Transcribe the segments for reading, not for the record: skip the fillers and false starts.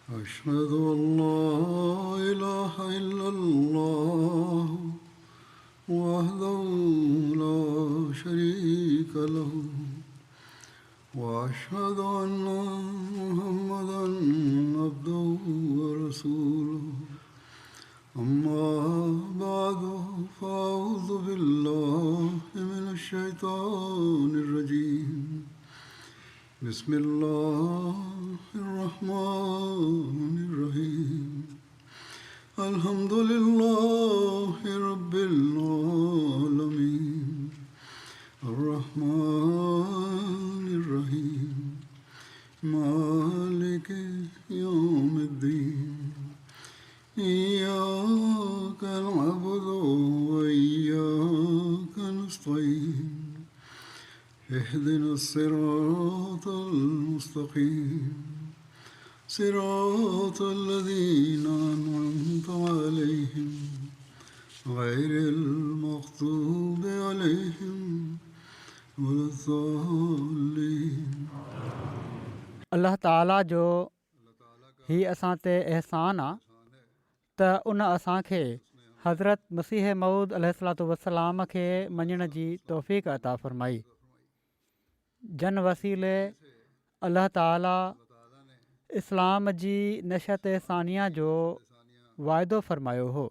أشهد أن لا إله إلا الله وحده لا شريك له وأشهد أن محمدا عبده ورسوله أما بعد فأعوذ بالله من الشيطان الرجيم بسم الله الرحمن الرحيم الحمد لله رب العالمين الرحمن الرحيم مالك يوم الدين إياك نعبد وإياك نستعين اهدنا الصراط المستقيم صراط الذين أنعمت عليهم غير المغضوب عليهم ولا الضالين. अल्लाह ताला जो ही असां ते एहसान आहे त उन असांखे हज़रत मसीह मऊद अलैहिस्सलातु वस्सलाम खे मञण जी तौफ़ीक़ अता फ़रमाई। जन वसीले अल्लाह ताला इस्लाम जी नशत सानिया जो वाइदो फ़रमायो हो।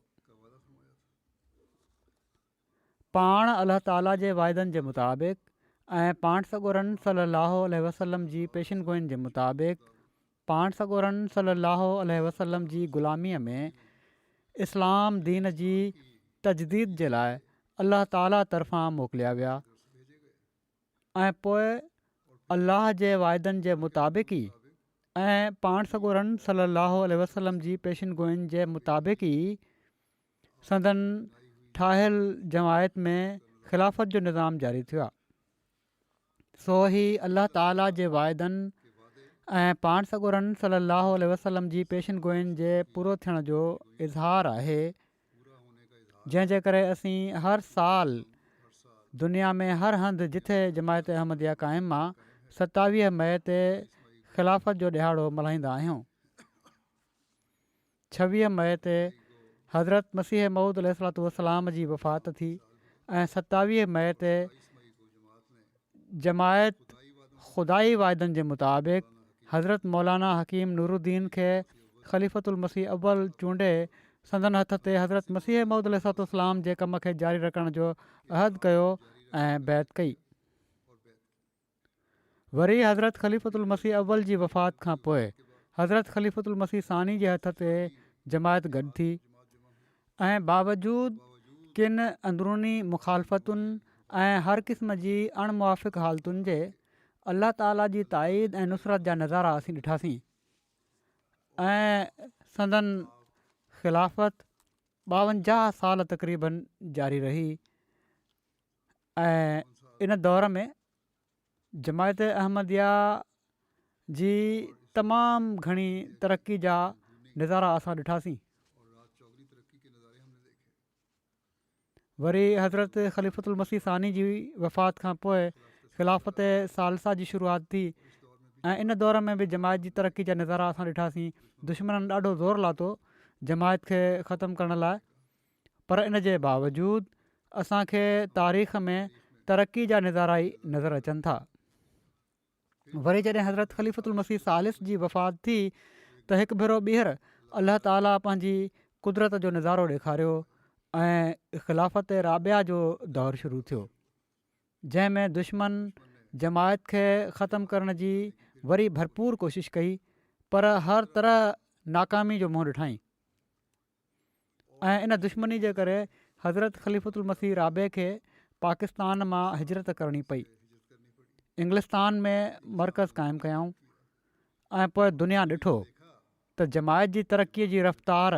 पाण अल्लाह ताला जे वाइदनि जे मुताबिक़ ऐं पाण सॻोरनि सलाहु वसल्लम जी पेशिन गोइनि जे मुताबिक़ पाण सॻोरनि सलाहु वसल्लम जी ग़ुलामीअ में इस्लाम दीन जी तजदीद जे लाइ अल्लाह ताला तरफ़ां मोकिलिया विया ऐं पोइ अल्लाह जे वाइदनि जे मुताबिक़ ई ऐं पाण सॻोरनि सलाहु वसल्लम जी पेशिन गोइनि जे मुताबिक़ ई संदन ठाहियल जमायत में ख़िलाफ़त जो निज़ाम जारी थियो आहे। सो ही अल्लाह ताला जे वाइदनि ऐं पाण सॻोरनि सलाहु वसल्लम जी पेशिन गोइनि जे पूरो थियण जो इज़हार आहे, जंहिंजे करे असीं हर साल दुनिया में हर हंधि जिथे जमायत अहमदिया क़ाइमु आहे 27 मई ते ख़िलाफ़त जो ॾिहाड़ो मल्हाईंदा आहियूं। 26 मई ते हज़रत मसीह मऊद अलैहिस्सलातु वस्सलाम जी वफ़ात थी ऐं 27 मई ते जमायत ख़ुदाई वाइदनि जे मुताबिक़ हज़रत मौलाना हकीम नूरुद्दीन खे ख़लीफ़तुल मसीह अव्वल चूंडे संदन हथ ते हज़रत मसीह मऊद अलैहिस्सलातु वस्सलाम जे कम खे जारी रखण जो अहद कयो ऐं बैत कई। वरी हज़रत ख़लीफ़तुल मसीह अव्वल जी वफ़ात खां पोइ हज़रत ख़लीफ़तुल मसीह सानी जे हथ ते जमायत गॾु थी ऐं बावजूद किन अंदरूनी मुखालफ़तुनि ऐं हर क़िस्म जी अणमुवाफ़िक़ हालतुनि जे अल्लाह ताला जी ताईद ऐं नुसरत जा नज़ारा असीं ॾिठासीं ऐं संदन ख़िलाफ़त 52 साल तक़रीबन जारी रही ऐं इन दौर में जमायत अहमदिया जी तमामु घणी तरक़ी जा नज़ारा असां ॾिठासीं। वरी हज़रत ख़लीफ़तुल मसीह सानी जी वफ़ात खां पोइ ख़िलाफ़त सालसा जी शुरूआति थी ऐं इन दौर में बि जमायत जी तरक़ी जा नज़ारा असां ॾिठासीं। दुश्मननि ॾाढो ज़ोर लाथो जमायत खे ख़तमु करण लाइ, पर इन जे बावजूद असांखे तारीख़ में तरक़ी जा नज़ारा ई नज़र अचनि था। वरी जॾहिं हज़रत ख़लीफ़तुल मसीह सालिस जी वफ़ात थी त हिकु भेरो ॿीहर अल्लाह ताला पंहिंजी कुदरत जो नज़ारो ॾेखारियो ऐं ख़िलाफ़त राबिया जो दौरु शुरू थियो, जंहिंमें दुश्मन जमायत खे ख़तमु करण जी वरी भरपूर कोशिशि कई, पर हर तरह नाकामी जो मुंहुं ॾिठाई ऐं इन दुश्मनी जे करे हज़रत ख़लीफ़तुल मसीह राबे खे पाकिस्तान मां हिजरत करणी पई। इंग्लिस्तान में मर्कज़ क़ाइमु कयऊं ऐं पोइ दुनिया ॾिठो त जमायत जी तरक़ीअ जी रफ़्तार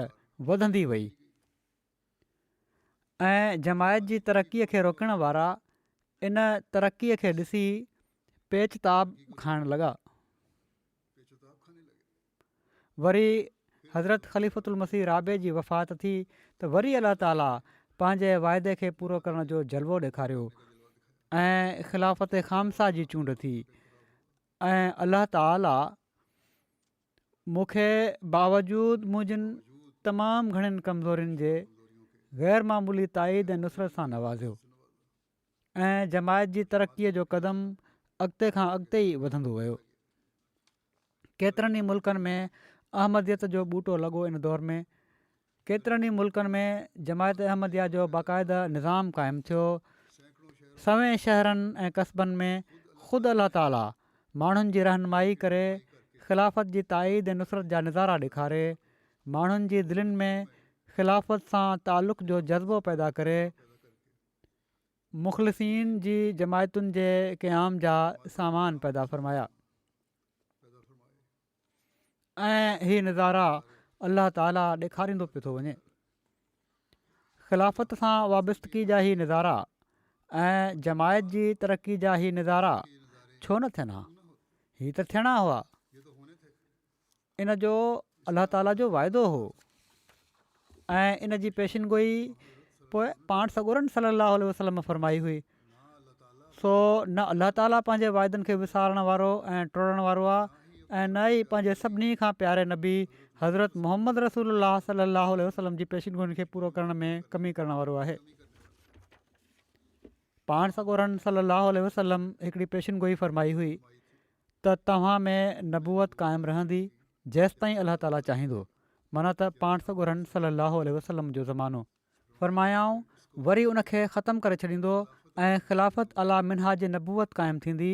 वधंदी वई ऐं जमायत जी तरक़ीअ खे रोकण वारा इन तरक़ीअ खे ॾिसी पेचताब खाइण लॻा। वरी हज़रत ख़लीफ़तुल मसीह राबे जी वफ़ात थी त वरी अल्लाह ताला पंहिंजे वाइदे खे पूरो करण जो जलवो ॾेखारियो ऐं ख़िलाफ़त ख़ामसा जी चूंड थी ऐं अल्लाह ताला मूंखे बावजूदु मुंहिंजनि तमामु घणनि कमज़ोरियुनि जे ग़ैर मामूली ताईद ऐं नुसरत सां नवाज़ियो ऐं जमायत जी तरक़ीअ जो क़दम अॻिते खां अॻिते ई वधंदो वियो। केतिरनि ई मुल्कनि में अहमदियत जो ॿूटो लॻो। इन दौर में केतिरनि ई मुल्कनि में जमायत अहमदिया जो बाक़ाइदा निज़ाम क़ाइमु थियो। सवें शहरनि ऐं कस्बनि में ख़ुदि अलाह ताला माण्हुनि जी रहनुमाई करे ख़िलाफ़त जी ताईद ऐं नुसरत जा नज़ारा ॾेखारे, माण्हुनि जी दिलनि में ख़िलाफ़त सां तालुक़ जो जज़्बो पैदा करे, मुख़लिसीन जी जमायतुनि जे क़याम जा सामान पैदा फ़रमाया। ऐं हीअ नज़ारा अलाह ताला ॾेखारींदो पियो थो वञे। ख़िलाफ़त सां वाबस्तगी जा ई नज़ारा ऐं जमायत जी तरक़ी जा ई नज़ारा छो न थियनि हा? हीअ त थियणा हुआ। इन जो अलाह ताला जो वाइदो हो ऐं इन जी पेशिनगोई पोइ पाण सॻोरनि सल्लल्लाहु अलैहि वसल्लम फ़रमाई हुई। सो न अलाह ताला पंहिंजे वाइदनि खे विसारण वारो ऐं टोड़ण वारो आहे ऐं न ई पंहिंजे सभिनी खां प्यारे नबी हज़रत मोहम्मद रसूलुल्लाह सल्लल्लाहु अलैहि वसल्लम जी पेशिनगोइनि खे पूरो करण में कमी करण वारो आहे। पाण सॻोरनि सल्लल्लाहु अलैहि वसल्लम हिकिड़ी पेशिनगोई फ़रमाई हुई त तव्हां में नबूअत क़ाइमु रहंदी जेसि ताईं अलाह ताला चाहींदो, माना त पाण सॻोरनि सल्लल्लाहु अलैहि वसल्लम जो ज़मानो। फ़रमायाऊं वरी उनखे ख़तमु करे छॾींदो ऐं ख़िलाफ़त अला मिनहाज नबूअत क़ाइमु थींदी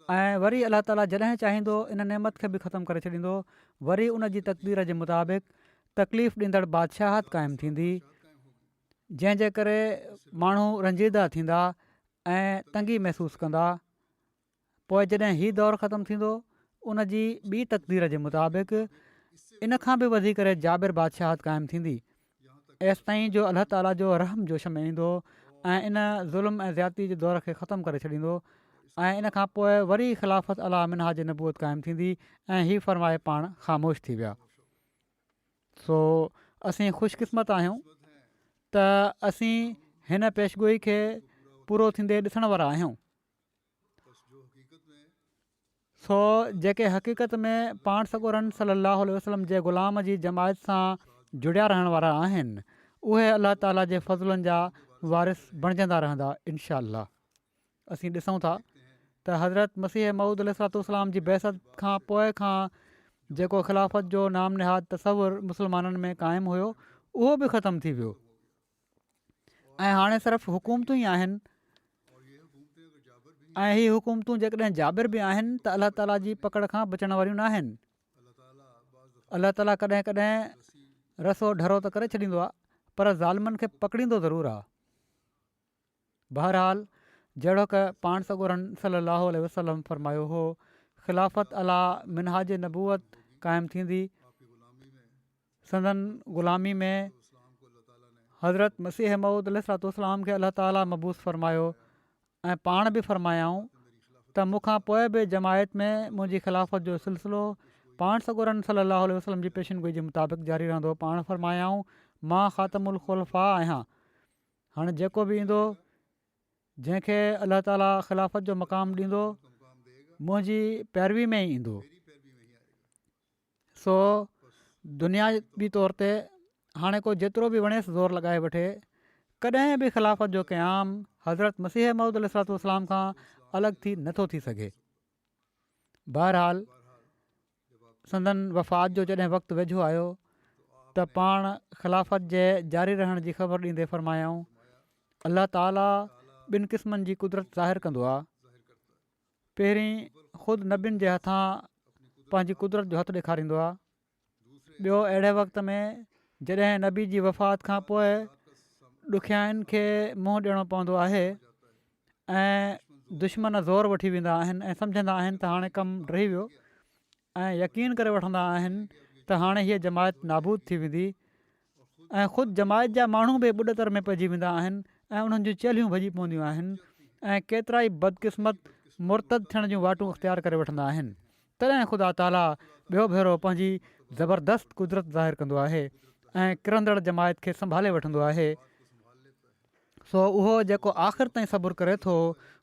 ऐं वरी अलाह ताला जॾहिं चाहींदो इन नेमत खे बि ख़तमु करे छॾींदो। वरी उन जी तक़दीर जे मुताबिक़ तकलीफ़ ॾींदड़ बादशाहत क़ाइमु थींदी जंहिंजे करे माण्हू रंजीदा थींदा ऐं तंगी महसूसु कंदा। पोइ जॾहिं हीउ दौरु ख़तमु थींदो उन जी ॿी तक़दीर जे मुताबिक़ इन खां बि वधी करे जाबिर बादशाहत क़ाइमु थींदी एसि ताईं जो अलाह ताला जो रहम जोश में ईंदो ऐं इन ज़ुल्म ऐं ज़्यादती जे दौर खे ख़तमु करे छॾींदो ऐं इन खां पोइ वरी ख़िलाफ़त अला मिनहाज नबूअत क़ाइमु थींदी ऐं हीअ फ़रमाए पाण ख़ामोश थी विया। सो असीं ख़ुशकिस्मत आहियूं त असीं हिन पेशगोई खे पूरो थींदे ॾिसण वारा आहियूं। सो जेके हक़ीक़त में पाण सॻोरनि सल्लल्लाहु अलैहि वसल्लम जे ग़ुलाम जी जमायत सां जुड़िया रहण वारा आहिनि उहे अलाह ताला जे फज़लनि जा वारिस बणिजंदा रहंदा इनशा अल्लाह। असीं ॾिसूं था त हज़रत मसीह मऊद अलैहिस्सलाम जी बहसत खां पोइ खां जेको ख़िलाफ़त जो नाम निहाद तसवुरु मुस्लमाननि में क़ाइमु हुयो उहो बि ख़तमु थी वियो ऐं हाणे सिर्फ़ु हुकूमतूं ई आहिनि। ऐं हीअ हुकूमतूं जेकॾहिं जाबिर बि आहिनि त अलाह ताला जी पकड़ खां बचण वारियूं न आहिनि। अलाह ताला कॾहिं कॾहिं रसो ढरो त करे छॾींदो आहे पर ज़ालिमनि खे पकड़ींदो ज़रूरु आहे। बहरहाल जहिड़ो की पाण सॻोरनि सल्लल्लाहु अलैहि वसल्लम फ़रमायो हो ख़िलाफ़त अला मिनहाज नबूअत क़ाइमु थींदी। संदन ग़ुलामी में हज़रत मसीह मऊद अलैहिस्सलाम खे अलाह ताला मबूस फ़रमायो ऐं पाण बि फ़रमायाऊं त मूंखां पोइ बि जमायत में मुंहिंजी ख़िलाफ़त जो सिलसिलो पाण सॻोरनि सल्लल्लाहु अलैहि वसल्लम जी पेशिनगोई जे मुताबिक़ जारी रहंदो। पाण फ़रमायाऊं मां ख़ातमुल ख़ुलफ़ा आहियां। हाणे जेको बि ईंदो जंहिंखे अलाह ताला ख़िलाफ़त जो मक़ाम ॾींदो मुंहिंजी पैरवी में ई ईंदो। सो दुनियावी तौर ते हाणे को जेतिरो बि वणेसि ज़ोर लॻाए वठे कॾहिं बि ख़िलाफ़त जो क़याम हज़रत मसीह मऊद अलैहिस्सलाम खां अलॻि थी नथो थी सघे। बहरहाल संदन वफ़ात जो जॾहिं वक़्तु वेझो आयो त पाण ख़िलाफ़त जे जारी रहण जी ख़बर ॾींदे फ़रमायाऊं अलाह ताला ॿिनि क़िस्मनि जी कुदरत ज़ाहिरु कंदो आहे। पहिरीं ख़ुदि नबियुनि जे हथां पंहिंजी कुदरत जो हथु ॾेखारींदो आहे। ॿियो अहिड़े वक़्त में जॾहिं नबी जी वफ़ात खां पोइ ॾुखियाईनि खे मुंहुं ॾियणो पवंदो आहे ऐं दुश्मन ज़ोर वठी वेंदा आहिनि ऐं सम्झंदा आहिनि त हाणे कमु रही वियो ऐं यकीन करे वठंदा आहिनि त हाणे हीअ जमायत नाबूद थी वेंदी ऐं ख़ुदि जमायत जा माण्हू बि ॿुॾतर में पइजी वेंदा आहिनि ऐं उन्हनि जूं चेलियूं भॼी पवंदियूं आहिनि ऐं केतिरा ई बदकिस्मत मुर्तद थियण जूं वाटूं अख़्तियार करे वठंदा आहिनि। तॾहिं ख़ुदा ताला ॿियो भेरो पंहिंजी ज़बरदस्त कुदरत ज़ाहिरु कंदो आहे ऐं किरंदड़ जमायत खे संभाले वठंदो आहे। सो उहो जेको आख़िर ताईं सबुरु करे थो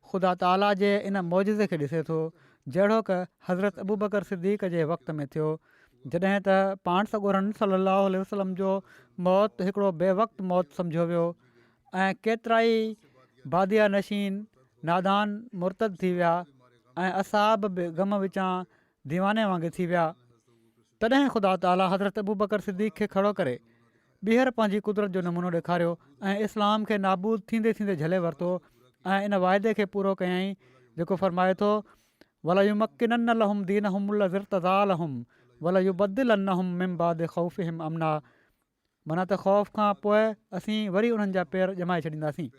ख़ुदा ताला जे इन मौजज़े खे ॾिसे थो जहिड़ो की हज़रत अबू बकर सिद्दीक़ जे वक़्त में थियो जॾहिं त पाण सॻोरन सलाहु वसलम जो मौत हिकिड़ो बेवक़्तु मौत सम्झो वियो ऐं केतिरा ई बादिया नशीन नादान मुर्तद थी विया ऐं असाब बि ग़म विचां दीवाने वांगुरु थी विया, तॾहिं ख़ुदा ताला हज़रत अबू बकर सिद्दीक़ खे खड़ो करे ॿीहर पंहिंजी कुदरत जो नमूनो ॾेखारियो ऐं इस्लाम खे नाबूद थींदे थींदे झले वरितो ऐं इन वाइदे खे पूरो कयईं जेको फ़रमाए थो वलयुमक्किनन्न लहुम दीनहुम लज़िर्तज़ा लहुम वलयुबद्दिलन्नहुम मिन बादि ख़ौफ़िहिम अमना, माना त ख़ौफ़ खां पोइ असीं वरी उन्हनि जा पेर ॼमाए छॾींदासीं।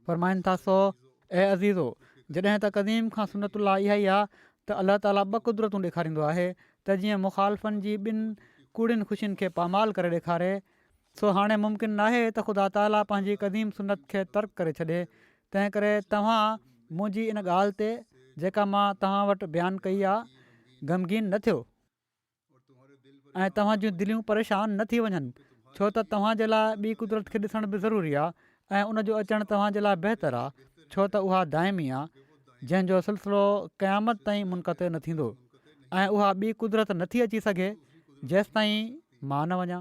फ़रमाइनि था सो ऐं अज़ीज़ो, जॾहिं त क़दीम खां सुनतुल्लाह इहा ई आहे त अलाह ताला ॿ कुदरतूं ॾेखारींदो आहे त जीअं मुख़ालफ़नि जी ॿिनि कूड़ियुनि ख़ुशियुनि खे पामाल करे ॾेखारे, सो हाणे मुमकिन नाहे त ख़ुदा ताला पंहिंजी क़दीम सुनत खे तर्क करे छॾे। तंहिं करे तव्हां मुंहिंजी इन ॻाल्हि ते जेका मां तव्हां वटि बयानु कई आहे ग़मगीन न थियो ऐं तव्हां जूं दिलियूं परेशान न थी वञनि, छो त तव्हां जे लाइ ॿी कुदरत खे ॾिसण बि ज़रूरी आहे ऐं उनजो अचणु तव्हां जे लाइ बहितरु आहे, छो त उहा दाइमी आहे जंहिंजो सिलसिलो क़यामत ताईं मुनक़ते न थींदो ऐं उहा ॿी कुदरत नथी अची सघे जेसि ताईं मां न वञा।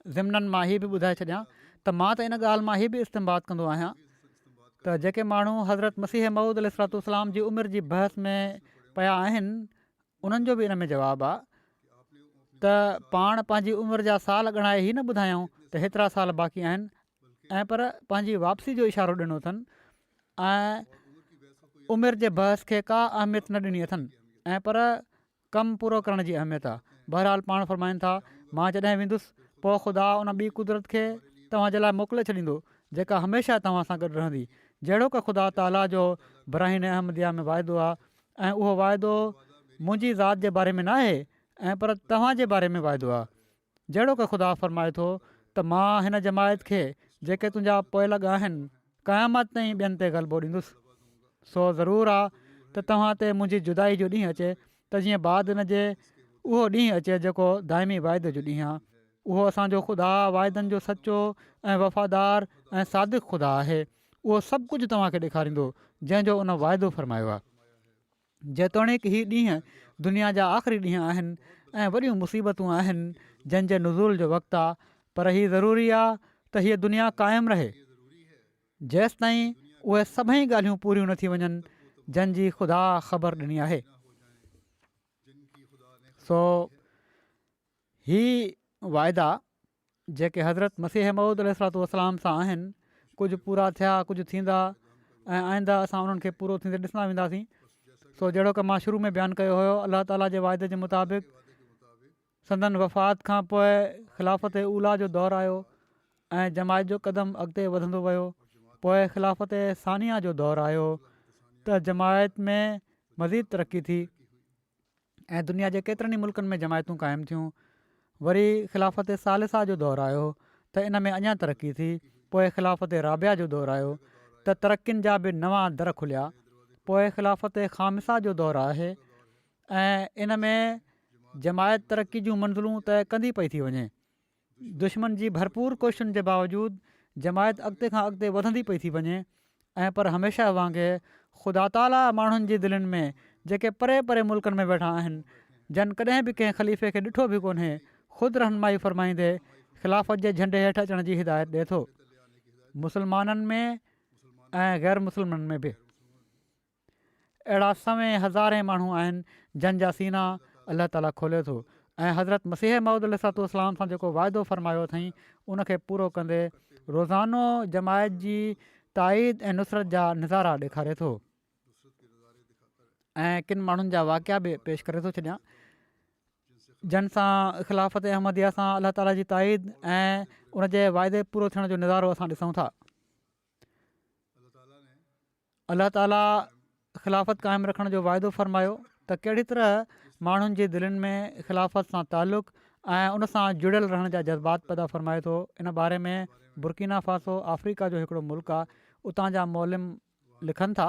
ज़िमननि मां हीअ बि ॿुधाए छॾियां त मां त इन ॻाल्हि मां हीअ बि इस्तेमालु कंदो आहियां त जेके माण्हू हज़रत मसीह मऊद अलैहिस्सलाम जी उमिरि जी बहस में पिया आहिनि उन्हनि जो बि इन में जवाबु आहे त पाण पंहिंजी उमिरि जा साल ॻणाए ई न ॿुधायूं त हेतिरा साल बाक़ी आहिनि ऐं पर पंहिंजी वापसी जो इशारो ॾिनो अथनि ऐं उमिरि जे बहस खे का अहमियत न ॾिनी अथनि ऐं पर कमु पूरो करण जी अहमियत आहे। बहरहाल पाण फ़रमाइनि था मां जॾहिं वेंदुसि पोइ ख़ुदा उन ॿी कुदरत खे तव्हां जे लाइ मोकिले छॾींदो जेका हमेशह तव्हां सां गॾु रहंदी, जहिड़ो की ख़ुदा ताला जो बराहीन अहमदिया में वाइदो आहे ऐं उहो वाइदो मुंहिंजी ज़ात जे बारे में न आहे ऐं पर तव्हां जे बारे में वाइदो आहे, जहिड़ो की ख़ुदा फ़रमाए थो त मां हिन जमायत खे जेके तुंहिंजा पोइलॻ आहिनि क़यामत ताईं ॿियनि ते ग़लबो ॾींदुसि। सो ज़रूरु आहे त तव्हां ते मुंहिंजी जुदाई जो ॾींहुं अचे त जीअं बाद हिन जे उहो ॾींहुं अचे जेको दाइमी वाइदे जो ॾींहुं आहे। उहो असांजो ख़ुदा वाइदनि जो सचो ऐं वफ़ादार ऐं सादिक़ु ख़ुदा आहे। उहो सभु कुझु तव्हांखे ॾेखारींदो जंहिंजो उन वाइदो फ़रमायो आहे। जेतोणीकि हीअ ॾींहं दुनिया जा आख़िरी ॾींहं आहिनि ऐं वॾियूं मुसीबतूं आहिनि जंहिंजे नुज़ूल जो वक़्तु आहे, पर हीअ ज़रूरी आहे त हीअ दुनिया क़ाइमु रहे जेसि ताईं उहे सभई ॻाल्हियूं पूरियूं न थी वञनि जंहिंजी ख़ुदा ख़बर ॾिनी आहे। सो ही वाइदा जेके हज़रत मसीह मऊद अलैहिस्सलाम सां आहिनि कुझु पूरा थिया कुझु थींदा ऐं आईंदा असां उन्हनि खे पूरो थींदे ॾिसंदा वेंदासीं। सो जहिड़ो की मां शुरू में बयानु कयो हुयो, अलाह ताला जे वाइदे जे मुताबिक़ संदन वफ़ात खां पोइ ख़िलाफ़त उला जो दौरु आयो ऐं जमायत जो क़दम अॻिते वधंदो वियो। पोइ ख़िलाफ़त सानिया जो दौरु आयो त जमायत में मज़ीद तरक़ी थी ऐं दुनिया जे केतिरनि ई मुल्कनि में जमायतूं क़ाइमु थियूं। वरी ख़िलाफ़त सालिसा जो दौरु आयो त इन में अञा तरक़ी थी। पोइ ख़िलाफ़त राबिया जो दौरु आयो त तरक़ियुनि जा बि नवां दर खुलिया। पोइ ख़िलाफ़त ख़ामिसा जो दौरु आहे ऐं इन में जमायत तरक़ी जूं मंज़िलूं तइ कंदी पई थी वञे। दुश्मन जी भरपूर कोशिशुनि जे बावजूदि जमायत अॻिते खां अॻिते वधंदी पई थी वञे ऐं पर हमेशह वांगुरु ख़ुदा ताला माण्हुनि जी दिलनि में जेके परे परे मुल्कनि में वेठा आहिनि जन कॾहिं बि कंहिं ख़लीफ़े खे ॾिठो बि कोन्हे, ख़ुदि रहनुमाई फ़रमाईंदे ख़िलाफ़त जे झंडे हेठि अचण जी हिदायत ॾिए थो, मुस्लमाननि में ऐं ग़ैर मुस्लिमनि में बि। अहिड़ा सवें हज़ारे माण्हू आहिनि जंहिंजा सीना अलाह ताला खोले थो ऐं हज़रत मसीह मऊद अलैहिस्सलाम सां जेको वाइदो फ़रमायो अथई उनखे पूरो कंदे रोज़ानो जमायत जी ताईद ऐं नुसरत जा नज़ारा ॾेखारे थो। ऐं किन माण्हुनि जा वाक़िया बि पेश करे थो छॾियां जन सां ख़िलाफ़त अहमदिया सां अलाह ताला जी ताईद ऐं उनजे वाइदे पूरो थियण जो नज़ारो असां ॾिसूं था। अलाह ताला ख़िलाफ़त क़ाइमु रखण जो वाइदो फ़रमायो त कहिड़ी तरह माण्हुनि जी दिलनि में ख़िलाफ़त सां तालुक़ु ऐं उन सां जुड़ियल रहण जा जज़्बात पैदा फ़रमाए थो। इन बारे में बुर्किना फ़ासो अफ्रीका जो हिकिड़ो मुल्क़ आहे, उतां जा मौलिम लिखनि था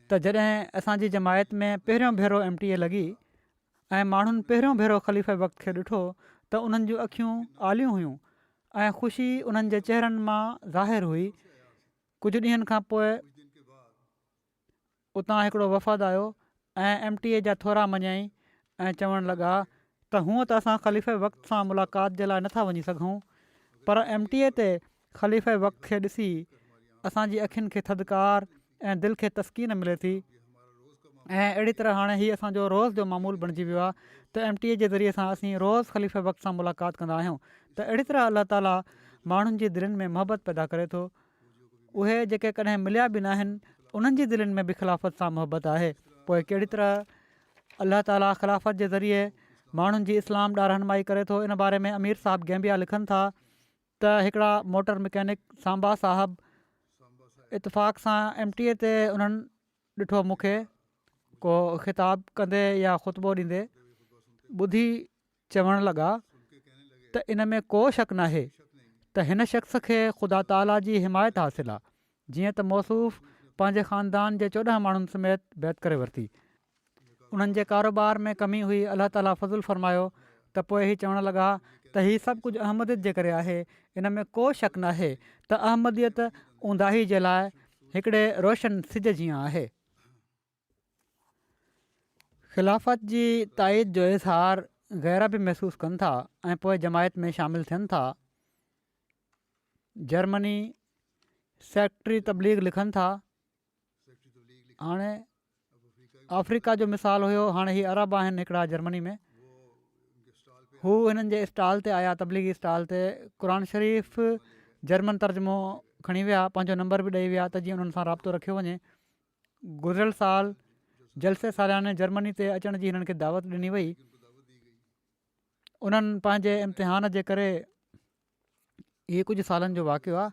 त जॾहिं असांजी जमायत में पहिरियों भेरो MTA लॻी ऐं माण्हुनि पहिरियों भेरो ख़लीफ़े वक़्त खे ॾिठो त उन्हनि जूं अखियूं आलियूं हुयूं ऐं ख़ुशी उन्हनि जे चहिरनि मां ज़ाहिर हुई। कुझु ॾींहंनि खां पोइ उतां हिकिड़ो वफ़द आयो ऐं MTA जा थोरा मञाई ऐं चवणु लॻा त हूअं त असां ख़लीफ़े वक़्त सां मुलाक़ात जे लाइ नथा वञी सघूं, पर MTA ते ख़लीफ़े वक़्त खे ॾिसी असांजी अखियुनि खे थधिकार ऐं दिलि खे तस्कीन मिले थी। ऐं अहिड़ी तरह हाणे हीअ असांजो रोज़ जो मामूल बणिजी वियो आहे त MTA जे ज़रिए सां असीं रोज़ ख़लीफ़े वक़्त सां मुलाक़ात कंदा आहियूं। त अहिड़ी तरह अलाह ताला माण्हुनि जी दिलनि में मोहबत पैदा करे थो। उहे जेके कॾहिं मिलिया बि न आहिनि उन्हनि जी दिलनि में बि ख़िलाफ़त सां मोहबत आहे। पोइ कहिड़ी तरह अलाह ताला ख़िलाफ़त जे ज़रिए माण्हुनि जी इस्लाम ॾांहुं रहनुमाई करे थो, इन बारे में अमीर साहब गैम्बिया लिखनि था त हिकिड़ा मोटर मैकेनिक सांबा साहबु इतफ़ाक़ सां MTA ते उन्हनि ॾिठो मूंखे को ख़िताब कंदे या ख़ुतबो ॾींदे, ॿुधी चवणु लॻा त इन में को शक नाहे त हिन शख़्स खे ख़ुदा ताला जी हिमायत हासिलु आहे। जीअं त मौसूफ़ पंहिंजे ख़ानदान जे 14 माण्हुनि समेत बैत करे वरिती। उन्हनि जे कारोबार में कमी हुई, अलाह ताला फज़ुल फ़रमायो त पोइ ही चवणु लॻा त हीउ सभु कुझु अहमदियत जे करे आहे। इन में को शक नाहे त अहमदियत ऊंदाही जे लाइ हिकिड़े रोशन सिज जीअं आहे। ख़िलाफ़त जी ताईद जो इज़हार ग़ैर बि महसूसु कनि था ऐं पोइ जमायत में शामिलु थियनि था। जर्मनी सेक्रेटरी तबलीग लिखनि था, हाणे अफ्रीका जो मिसाल हुयो, हाणे हीअ अरब आहिनि हिकिड़ा जर्मनी में। हू हिननि जे स्टॉल ते आया, तबलीगी स्टॉल ते क़ुर शरीफ़ जर्मन तर्जुमो खणी विया, पंहिंजो नंबर बि ॾेई विया त जीअं उन्हनि सां राब्तो रखियो वञे। गुज़िरियल साल जलसे सालियाने जर्मनी ते अचण जी हिननि खे दावत ॾिनी वई। उन्हनि पंहिंजे इम्तिहान जे करे, इहे कुझु सालनि जो वाक़ियो आहे,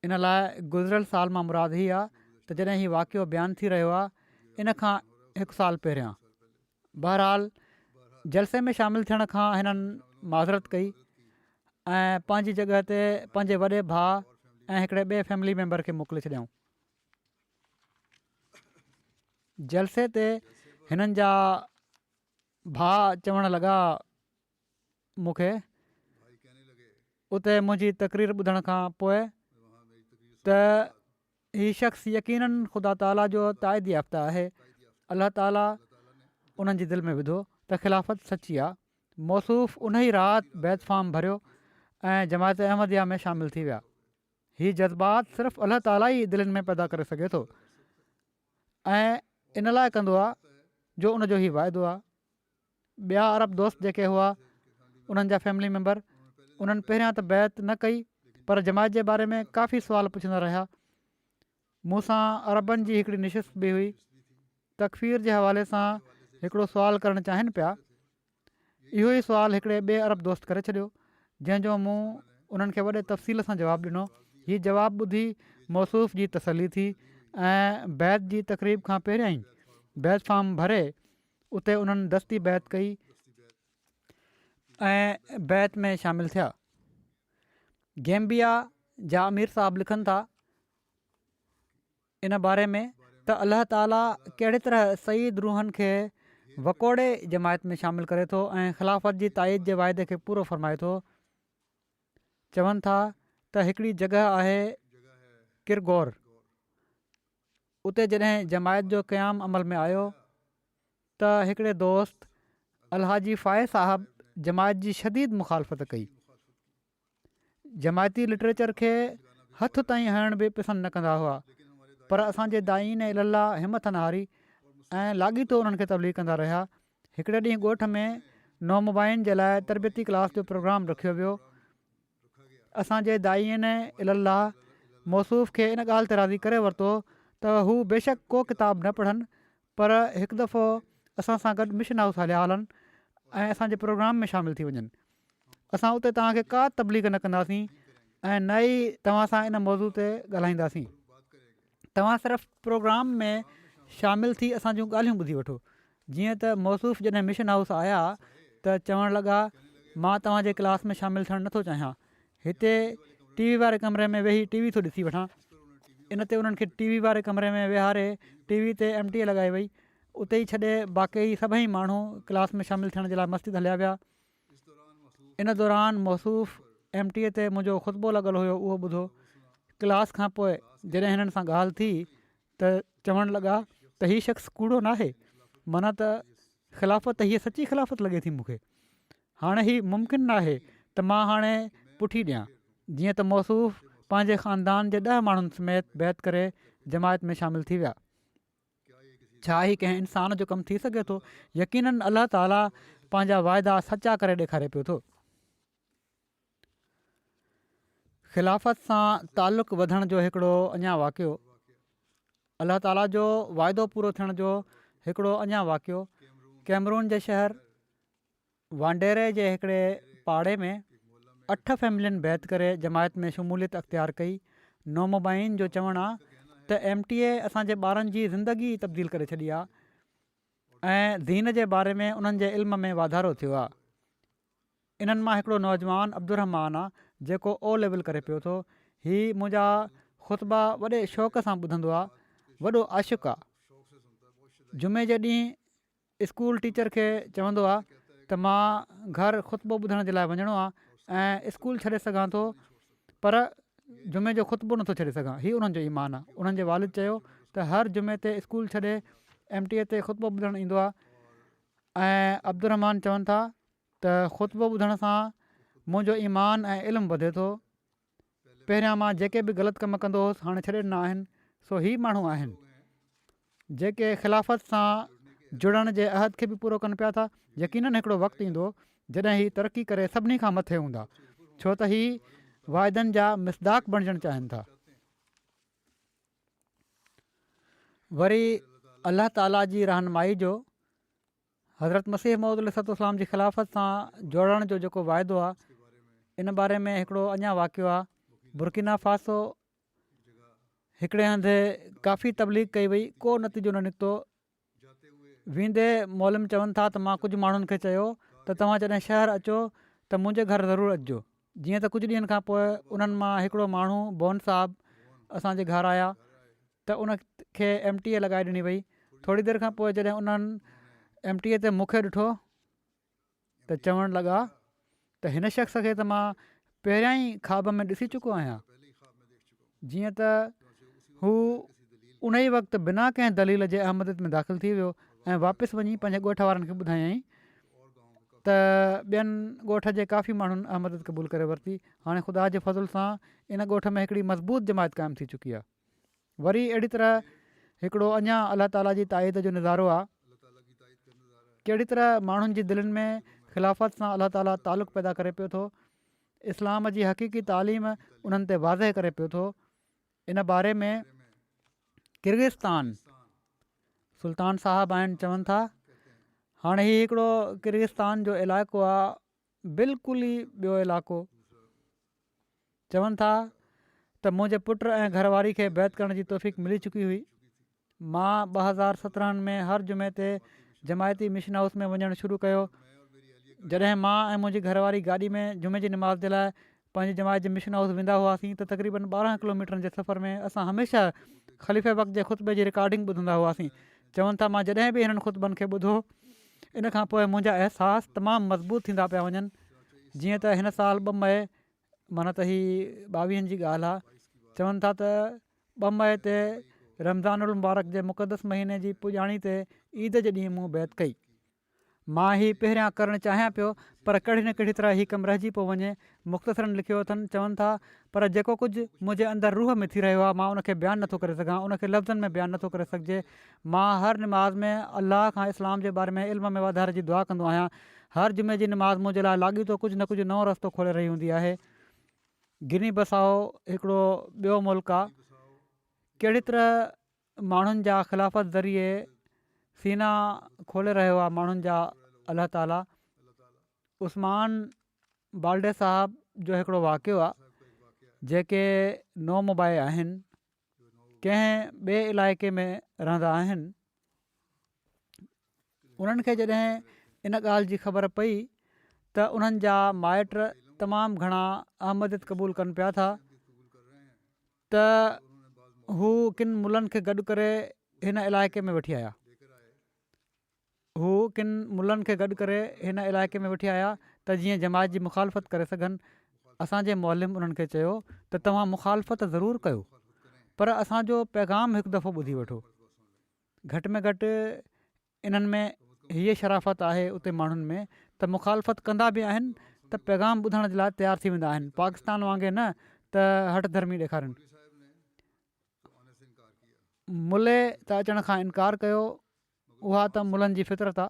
इन लाइ गुज़िरियल साल मां मुराद ही आहे त जॾहिं हीउ वाक़ियो बयानु थी रहियो आहे इन खां 1 साल पहिरियां। बहरहाल जलसे में शामिलु थियण खां हिननि माज़रत कई ऐं पंहिंजी जॻह ते पंहिंजे वॾे भाउ ऐं हिकिड़े ॿिए फैमिली मेंबर खे मोकिले छॾियऊं। जलसे ते हिननि जा भाउ चवणु लॻा मूंखे उते मुंहिंजी तक़रीर ॿुधण खां पोइ त हीउ शख़्स यकीनन ख़ुदा ताला जो ताइद याफ़्ता आहे। अलाह ताला उन्हनि जी दिलि में विधो त ख़िलाफ़त सची आहे। मौसूफ़ उन ई राति बैत फार्म भरियो ऐं जमायत अहमदिया में शामिलु थी विया। हीअ जज़्बात सिर्फ़ु अलाह ताला ई दिलनि में पैदा करे सघे थो ऐं इन लाइ कंदो आहे जो उनजो ई वाइदो आहे। ॿिया अरब दोस्त जेके हुआ उन्हनि जा फैमिली मेंबर, उन्हनि पहिरियां त बैत न कई, पर जमायत जे बारे में काफ़ी सुवाल पुछंदा रहिया। मूंसां अरबनि जी हिकिड़ी निशिस्त बि हुई। तकफ़ीर जे हवाले सां हिकिड़ो सुवालु करणु चाहिनि पिया। इहो ई सुवालु हिकिड़े ॿिए अरब दोस्त करे छॾियो, जंहिंजो मूं उन्हनि खे वॾे तफ़सील सां जवाबु ॾिनो। हीउ जवाबु ॿुधी मौसूफ़ जी तसली थी ऐं बैत जी तक़रीब खां पहिरियां ई बैत फार्म भरे उते उन्हनि दस्ती बैत कई ऐं बैत में शामिलु थिया। गैम्बिया जा अमीर साहब लिखनि था इन बारे में त अलाह ताला कहिड़े तरह सईद रूहनि खे वकोड़े जमायत में शामिलु करे थो ऐं ख़िलाफ़त जी ताईद जे वाइदे खे पूरो फ़रमाए थो। चवनि था त हिकिड़ी जॻह आहे किरगोर, उते जॾहिं जमायत जो क़याम अमल में आयो त हिकिड़े दोस्त अलहाजी फ़ाए साहब जमायत जी शदीद मुखालफ़त कई। जमायती लिटरेचर खे हथ ताईं हणण बि पसंदि न कंदा हुआ, पर असांजे दाईन इल्लाह हिमत न हारी ऐं लाॻीतो उन्हनि खे तबलीग कंदा रहिया। हिकिड़े ॾींहुं ॻोठ में नौमुबाइन जे लाइ तरबियती क्लास जो प्रोग्राम रखियो वियो। असांजे दाईन इल्लाह मौसूफ़ खे इन ॻाल्हि ते राज़ी करे वरितो त हू बेशक को किताब न पढ़नि, पर हिकु दफ़ो असां सां गॾु मिशन हाउस हलिया हलनि ऐं असांजे प्रोग्राम में शामिलु थी वञनि। असां उते तव्हांखे का तबलीग न कंदासीं ऐं न ई तव्हां सां इन मौज़ू ते ॻाल्हाईंदासीं। तव्हां सिर्फ़ु प्रोग्राम में शामिलु थी असां जूं ॻाल्हियूं ॿुधी वठो। जीअं त मौसूफ़ जॾहिं मिशन हाउस आया त चवणु लॻा मां तव्हांजे क्लास में शामिलु थियणु नथो चाहियां, हिते TV वारे कमरे में वेही TV थो ॾिसी वठां। इन ते उन्हनि खे TV वारे कमरे में वेहारे TV ते MTA लॻाई वई। उते ई छॾे बाक़ी सभई माण्हू क्लास में शामिलु थियण जे लाइ मस्जिद हलिया विया। इन दौरान मौसूफ़ MTA ते मुंहिंजो ख़ुतबो लॻल हुयो उहो ॿुधो। क्लास खां पोइ जॾहिं हिननि सां ॻाल्हि थी त चवणु लॻा त हीउ शख़्स कूड़ो नाहे, माना त ख़िलाफ़त हीअ सची ख़िलाफ़त लॻे थी मूंखे। हाणे हीउ मुमकिन न आहे त मां हाणे पुठी ॾियां, जीअं त मौसूफ़ पंहिंजे ख़ानदान जे 10 माण्हुनि समेत बैत करे जमायत में शामिलु थी विया। छा ही कंहिं इंसान जो कमु थी सघे थो? यकीनन अलाह ताला पंहिंजा वाइदा सचा करे ॾेखारे पियो थो। ख़िलाफ़त सां तालुक़ु वधण जो हिकिड़ो अञा वाक़ियो, अलाह ताला जो वाइदो पूरो थियण जो हिकिड़ो अञा वाक़ियो। कैमरून जे शहर वांडेरे जे हिकिड़े पाड़े में 8 फैमिलियुनि बैत करे जमायत में शमूलियत अख़्तियार कई। नोमोबाइन जो चवणु आहे त MTA असांजे ॿारनि जी ज़िंदगी तब्दील करे छॾी आहे ऐं दीन जे बारे में उन्हनि जे इल्म में वाधारो थियो आहे। इन्हनि मां हिकिड़ो नौजवान अब्दुर्रहमान आहे जेको O लेवल करे पियो थो। हीउ मुंहिंजा ख़ुतबा वॾे शौक़ सां ॿुधंदो आहे, वॾो आशिक़ु आहे। जुमे जे ॾींहुं स्कूल टीचर खे चवंदो आहे त मां घर ख़ुतबो ॿुधण जे लाइ वञिणो आहे ऐं स्कूल छॾे सघां थो, पर जुमे जो ख़ुतबो नथो छॾे सघां। हीउ उन्हनि जो ईमान आहे। उन्हनि जे वालिद चयो त हर जुमे ते स्कूल छॾे MTA ते ख़ुतबो ॿुधणु ईंदो आहे ऐं अब्दुर्रहमान चवनि था त ख़ुतबो ॿुधण सां मुंहिंजो ईमान ऐं इल्मु वधे थो। पहिरियां मां जेके बि ग़लति कमु कंदो हुउसि हाणे छॾे ॾिना आहिनि। सो ही माण्हू आहिनि जेके ख़िलाफ़त सां जुड़ण जे अहद खे बि पूरो कनि पिया था। यकीननि हिकिड़ो वक़्तु ईंदो जॾहिं हीउ तरक़ी करे सभिनी खां मथे हूंदा, छो त हीउ वाइदनि जा मिसदाक़ बणिजणु चाहिनि था। वरी अलाह ताला जी रहनुमाई जो हज़रत मसीह मौद अलैहिस्सलाम जी ख़िलाफ़त सां जोड़ण जो जेको वाइदो आहे, इन बारे में हिकिड़ो अञा वाक़ियो आहे। बुर्किना फासो हिकिड़े हंधि काफ़ी तबलीग कई वई, को नतीजो न निकितो। वेंदे मौलम चवनि था त मां कुझु माण्हुनि खे चयो त तव्हां जॾहिं शहर अचो त मुंहिंजे घर ज़रूरु अचिजो। जीअं त कुझु ॾींहंनि खां पोइ उन्हनि मां हिकिड़ो माण्हू बोन साहब असांजे घर आया त उनखे MTA लॻाए ॾिनी वई। थोरी देरि खां पोइ जॾहिं उन्हनि MTA ते मूंखे ॾिठो त चवणु लॻा त हिन शख़्स खे त मां पहिरियां ई ख़्वाब में ॾिसी चुको आहियां। जीअं त हू उन ई वक़्तु बिना कंहिं दलील जे अहमदियत में दाख़िलु थी वियो ऐं वापसि वञी पंहिंजे ॻोठ वारनि खे ॿुधायईं त ॿियनि ॻोठ जे काफ़ी माण्हुनि अहमदियत क़बूल करे वरिती। हाणे ख़ुदा जे फज़ल सां इन ॻोठ में हिकिड़ी मज़बूत जमायत क़ाइमु थी चुकी आहे। वरी अहिड़ी तरह हिकिड़ो अञा अलाह ताला जी ताईद जो नज़ारो आहे। कहिड़ी तरह माण्हुनि जी दिलनि में ख़िलाफ़त सां अलाह ताला तालुक़ु पैदा करे पियो थो, इस्लाम जी हक़ीक़ी तालीम उन्हनि ते वाज़ह करे पियो थो। इन बारे में किर्गिस्तान सुल्तान साहब आहिनि चवनि था, हाणे हीउ हिकिड़ो किर्गिस्तान जो इलाइक़ो आहे, बिल्कुलु ई ॿियो इलाइक़ो। चवनि था त मुंहिंजे पुट ऐं घरवारी खे बैत करण जी तौफ़ीक़ मिली चुकी हुई। मां 2017 में हर जुमे ते जमायती मिशन हाउस में वञणु शुरू कयो। जॾहिं मां ऐं मुंहिंजी घरवारी गाॾी में जुमे जी नमाज़ जे लाइ पंहिंजी जमायत जे मिशन हाउस वेंदा हुआसीं त तक़रीबन 12 किलोमीटरनि जे सफ़र में असां हमेशह ख़लीफ़े वक़्त जे ख़ुतबे जी रिकॉर्डिंग ॿुधंदा हुआसीं। चवनि था मां जॾहिं बि हिननि ख़ुतबनि खे ॿुधो, इन खां पोइ मुंहिंजा अहसास तमामु मज़बूत थींदा पिया वञनि। जीअं त हिन साल 2 मई माना त हीअ 22 जी ॻाल्हि आहे। चवनि था त 2 मई ते रमज़ानुल मुबारक जे मुक़दस महीने जी पुॼाणी ते ईद जे ॾींहुं मूं बैत कई। मां हीउ पहिरियां करणु चाहियां पियो, पर कहिड़ी न कहिड़ी तरह हीउ कमु रहिजी पियो वञे। मुख़्तसरनि लिखियो अथनि, चवनि था पर जेको कुझु मुंहिंजे अंदरि रूह में थी रहियो आहे मां उनखे बयानु नथो करे सघां, उनखे लफ़्ज़नि में बयानु नथो करे सघिजे। मां हर निमाज़ में अलाह खां इस्लाम जे बारे में इल्म में वाधारे जी दुआ कंदो आहियां। हर जुमे जी निमाज़ मुंहिंजे लाइ लाॻीतो कुझु न कुझु नओं रस्तो खोले रही हूंदी आहे। गिनी बसाओ हिकिड़ो ॿियो मुल्क आहे। कहिड़ी तरह माण्हुनि जा ख़िलाफ़त ज़रिए सीना खोले रहियो आहे माण्हुनि जा अलाह ताला। उस्मान बाल्डे साहब जो हिकिड़ो वाक़ियो आहे। जेके नोमोबाए आहिनि, कंहिं ॿिए इलाइक़े में रहंदा आहिनि, उन्हनि खे जॾहिं इन ॻाल्हि जी ख़बर पई त उन्हनि जा माइट तमामु घणा अहमदियत क़बूल कनि पिया था, त हू किन मुलनि खे गॾु करे हिन इलाइक़े में वठी आया। हिन इलाइक़े में वठी आया त जीअं जमायत जी मुखालफ़त करे सघनि। असांजे मौलम उन्हनि खे चयो त तव्हां मुखालफ़त ज़रूरु कयो, पर असांजो पैगाम हिकु दफ़ो ॿुधी वठो। घटि में घटि इन्हनि में हीअ शराफ़त आहे उते माण्हुनि में त मुखालफ़त कंदा बि आहिनि त पैगाम ॿुधण जे लाइ तयारु थी वेंदा आहिनि। पाकिस्तान वांगुरु न त हठ धर्मी ॾेखारनि। मुले त अचण खां इनकार कयो, उहा त मुलनि जी फितरत आहे,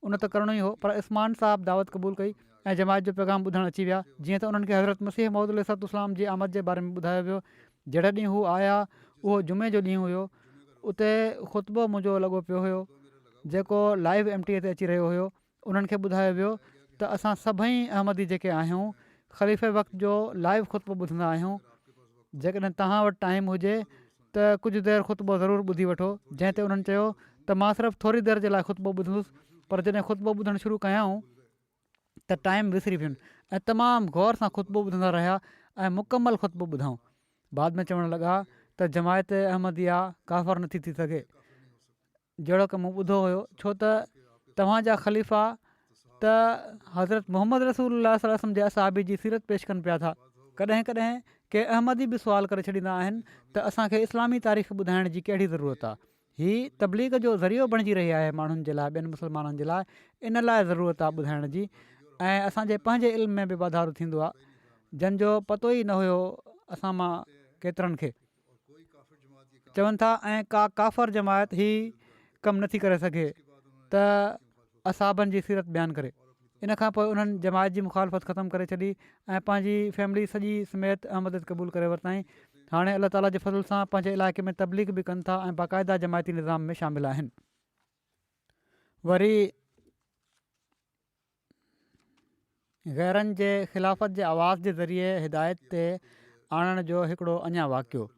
उन त करिणो ई हो। पर उस्मान साहब दावत क़बूल कई ऐं जमायत जो पैगाम ॿुधणु अची विया। जीअं त उन्हनि खे हज़रत मसीह मौद अलैहिस्सलाम जी आमद जे बारे में ॿुधायो वियो। जॾहिं ॾींहुं हू आया उहो जुमे जो ॾींहुं हुयो। उते ख़ुतबो मुंहिंजो लॻो पियो हुयो जेको लाइव MTA ते अची रहियो हुयो। उन्हनि खे ॿुधायो वियो त असां सभई अहमदी जेके आहियूं ख़लीफ़े वक़्त जो लाइव ख़ुतबो ॿुधंदा आहियूं। जेकॾहिं तव्हां वटि टाइम हुजे त कुझु देरि ख़ुतबो ज़रूरु ॿुधी वठो। जंहिं ते उन्हनि चयो त मां सिर्फ़ु थोरी देरि जे लाइ ख़ुतबो ॿुधंदुसि, पर जॾहिं ख़ुतबो ॿुधणु शुरू कयाऊं त टाइम विसरी वियुनि ऐं तमामु गौर सां ख़ुतबो ॿुधंदा रहिया ऐं मुकमल ख़ुतबो ॿुधऊं। बाद में चवणु लॻा त जमायत अहमदिया काफ़र नथी थी सघे जहिड़ो की मूं ॿुधो हुयो, छो त तव्हांजा ख़लीफ़ा त हज़रत मोहम्मद रसूलुल्लाह सल्लल्लाहु अलैहि वसल्लम जे असहाबी जी सीरत पेश कनि पिया था। कॾहिं कॾहिं के अहमदी बि सुवाल करे छॾींदा आहिनि त असांखे इस्लामी तारीख़ ॿुधाइण जी कहिड़ी ज़रूरत आहे। हीअ तबलीग जो ज़रियो बणिजी रही आहे माण्हुनि जे लाइ, ॿियनि मुस्लमाननि जे लाइ। इन लाइ ज़रूरत आहे ॿुधाइण जी ऐं असांजे पंहिंजे इल्म में बि वाधारो थींदो आहे, जंहिंजो पतो ई न हुयो असां मां केतिरनि खे। चवनि था ऐं का काफ़र जमायत ही कमु नथी करे सघे त असाबनि जी सीरत बयानु करे। इन खां पोइ उन्हनि जमायत जी मुखालफ़त ख़तमु करे छॾी ऐं पंहिंजी फैमिली सॼी समेत अहमद क़बूल करे वरितईं। हाणे अलाह ताला जे फज़ल सां पंहिंजे इलाइक़े में तबलीग बि कनि था ऐं बाक़ाइदा जमायती निज़ाम में शामिल आहिनि। वरी गैरनि जे ख़िलाफ़त जे आवाज़ जे ज़रिए हिदायत ते आणण जो हिकिड़ो अञा वाक़ियो।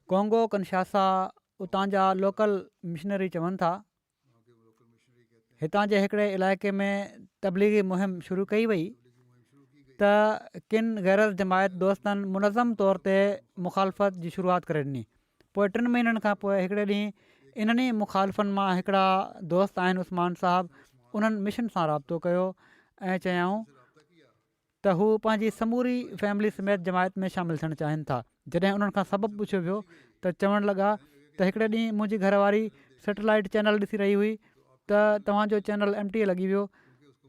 कोंगो कनशासा उतां जा लोकल मिशनरी चवनि था हितां जे हिकिड़े इलाइक़े में तबलीगी मुहिम शुरू कई वई त किन गैर जमायत दोस्तनि मुनज़म तौर ते मुखालफ़त जी शुरूआति करे ॾिनी। पोइ 3 महीननि खां पोइ हिकिड़े ॾींहुं इन्हनि मुखालफ़नि मां हिकिड़ा दोस्त आहिनि उस्मान साहब, उन्हनि मिशन सां राब्तो कयो ऐं चयाऊं त हू पंहिंजी समूरी फैमिली समेत जमायत में शामिलु थियणु चाहिनि था। जॾहिं उन्हनि खां सबबु पुछियो वियो त चवणु लॻा त हिकिड़े ॾींहुं मुंहिंजी घरवारी सैटेलाइट चैनल ॾिसी रही हुई त तव्हांजो चैनल MTA लॻी वियो,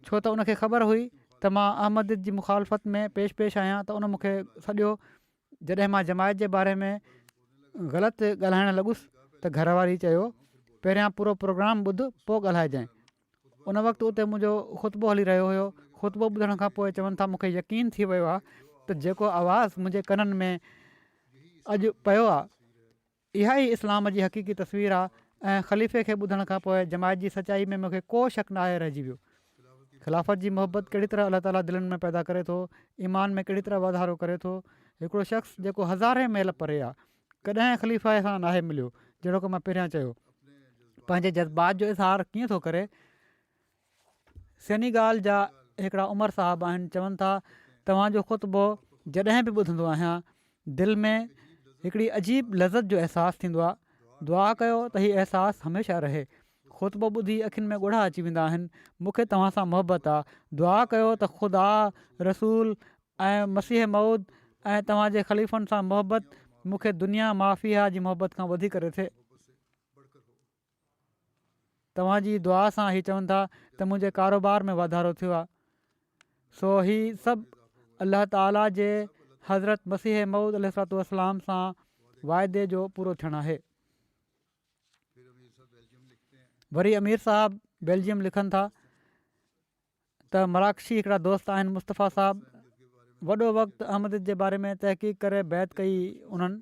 छो त उनखे ख़बर हुई त मां अहमद जी मुखालफ़त में पेश आहियां। त उन मूंखे सॼो जॾहिं मां जमायत जे बारे में ग़लति ॻाल्हाइणु लॻुसि त घरवारी चयो पहिरियां पूरो प्रोग्राम ॿुध पोइ ॻाल्हाइजांइ। उन वक़्तु उते मुंहिंजो ख़ुतबो हली रहियो हुयो। ख़ुतबो ॿुधण खां पोइ चवनि था मूंखे यकीन थी वियो आहे त जेको आवाज़ु मुंहिंजे कननि में अॼु पियो आहे इहा ई इस्लाम जी हक़ीक़ी तस्वीर आहे ऐं ख़लीफ़े खे ॿुधण खां पोइ जमायत जी सचाई में मूंखे को शक न आहे रहिजी वियो। ख़िलाफ़त जी मोहबत कहिड़ी तरह अलाह ताला दिलनि में पैदा करे थो, ईमान में कहिड़ी तरह वाधारो करे थो। हिकिड़ो शख़्स जेको हज़ारे मेल परे आहे कॾहिं ख़लीफ़ा सां नाहे मिलियो, जहिड़ो की मां पहिरियां चयो, पंहिंजे जज़्बात जो इज़हार कीअं थो करे। सेनेगाल जा हिकिड़ा उमर साहब आहिनि, चवनि था तव्हांजो ख़ुतबो जॾहिं बि ॿुधंदो आहियां दिलि में हिकिड़ी अजीब लज़त जो अहसासु थींदो आहे। दुआ कयो त हीउ अहसासु हमेशह रहे। ख़ुतबो ॿुधी अखियुनि में ॻोढ़ा अची वेंदा आहिनि। मूंखे तव्हां सां मोहबत आहे। दुआ कयो त ख़ुदा, रसूल ऐं मसीह मऊद ऐं तव्हांजे ख़लीफ़नि सां मोहबत मूंखे दुनिया माफ़िया जी मोहबत खां वधीक करे थिए। तव्हांजी दुआ सां हीअ चवनि था त मुंहिंजे कारोबार में वाधारो थियो आहे। सो हीअ सभु अलाह ताला जे हज़रत मसीह मऊद अलैहिस्सलाम सां वाइदे जो पूरो थियणु आहे। वरी अमीर साहब बेल्जियम लिखनि था त मराकशी हिकिड़ा दोस्त आहिनि मुस्तफ़ा साहब, वॾो वक़्तु अहमद जे बारे में तहक़ीक़ करे बैत कई। उन्हनि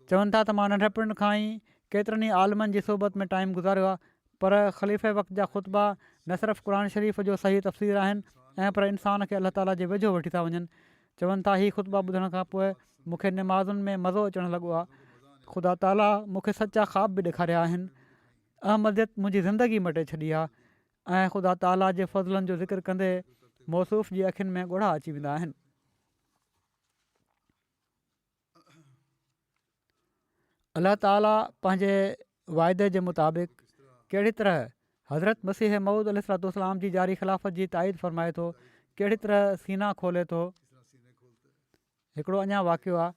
चवनि था त मां नंढपण खां ई केतिरनि ई आलमनि जी सोबत में टाइम गुज़ारियो आहे, पर ख़लीफ़े वक़्त जा ख़ुतबा न सिर्फ़ु क़ुर शरीफ़ जो सही तफ़सीर आहिनि ऐं पर इंसान खे अलाह ताला जे वेझो वठी था वञनि। चवनि था हीअ ख़ुतबा ॿुधण खां पोइ मूंखे निमाज़ुनि में मज़ो अचणु लॻो आहे। ख़ुदा ताला मूंखे सचा ख़्वाब बि ॾेखारिया आहिनि। अहमदियत मुंहिंजी ज़िंदगी मटे छॾी आहे ऐं ख़ुदा ताला जे फ़ज़लनि जो ज़िक्र कंदे मौसूफ़ जी अखियुनि में ॻोढ़ा अची वेंदा आहिनि। अलाह ताला पंहिंजे वाइदे जे मुताबिक़ कहिड़ी तरह हज़रत मसीह मऊद अलैहिस्सलाम जी जारी ख़िलाफ़त जी ताईद फ़रमाए थो, कहिड़ी तरह सीना खोले थो। हिकिड़ो अञा वाक़ियो आहे।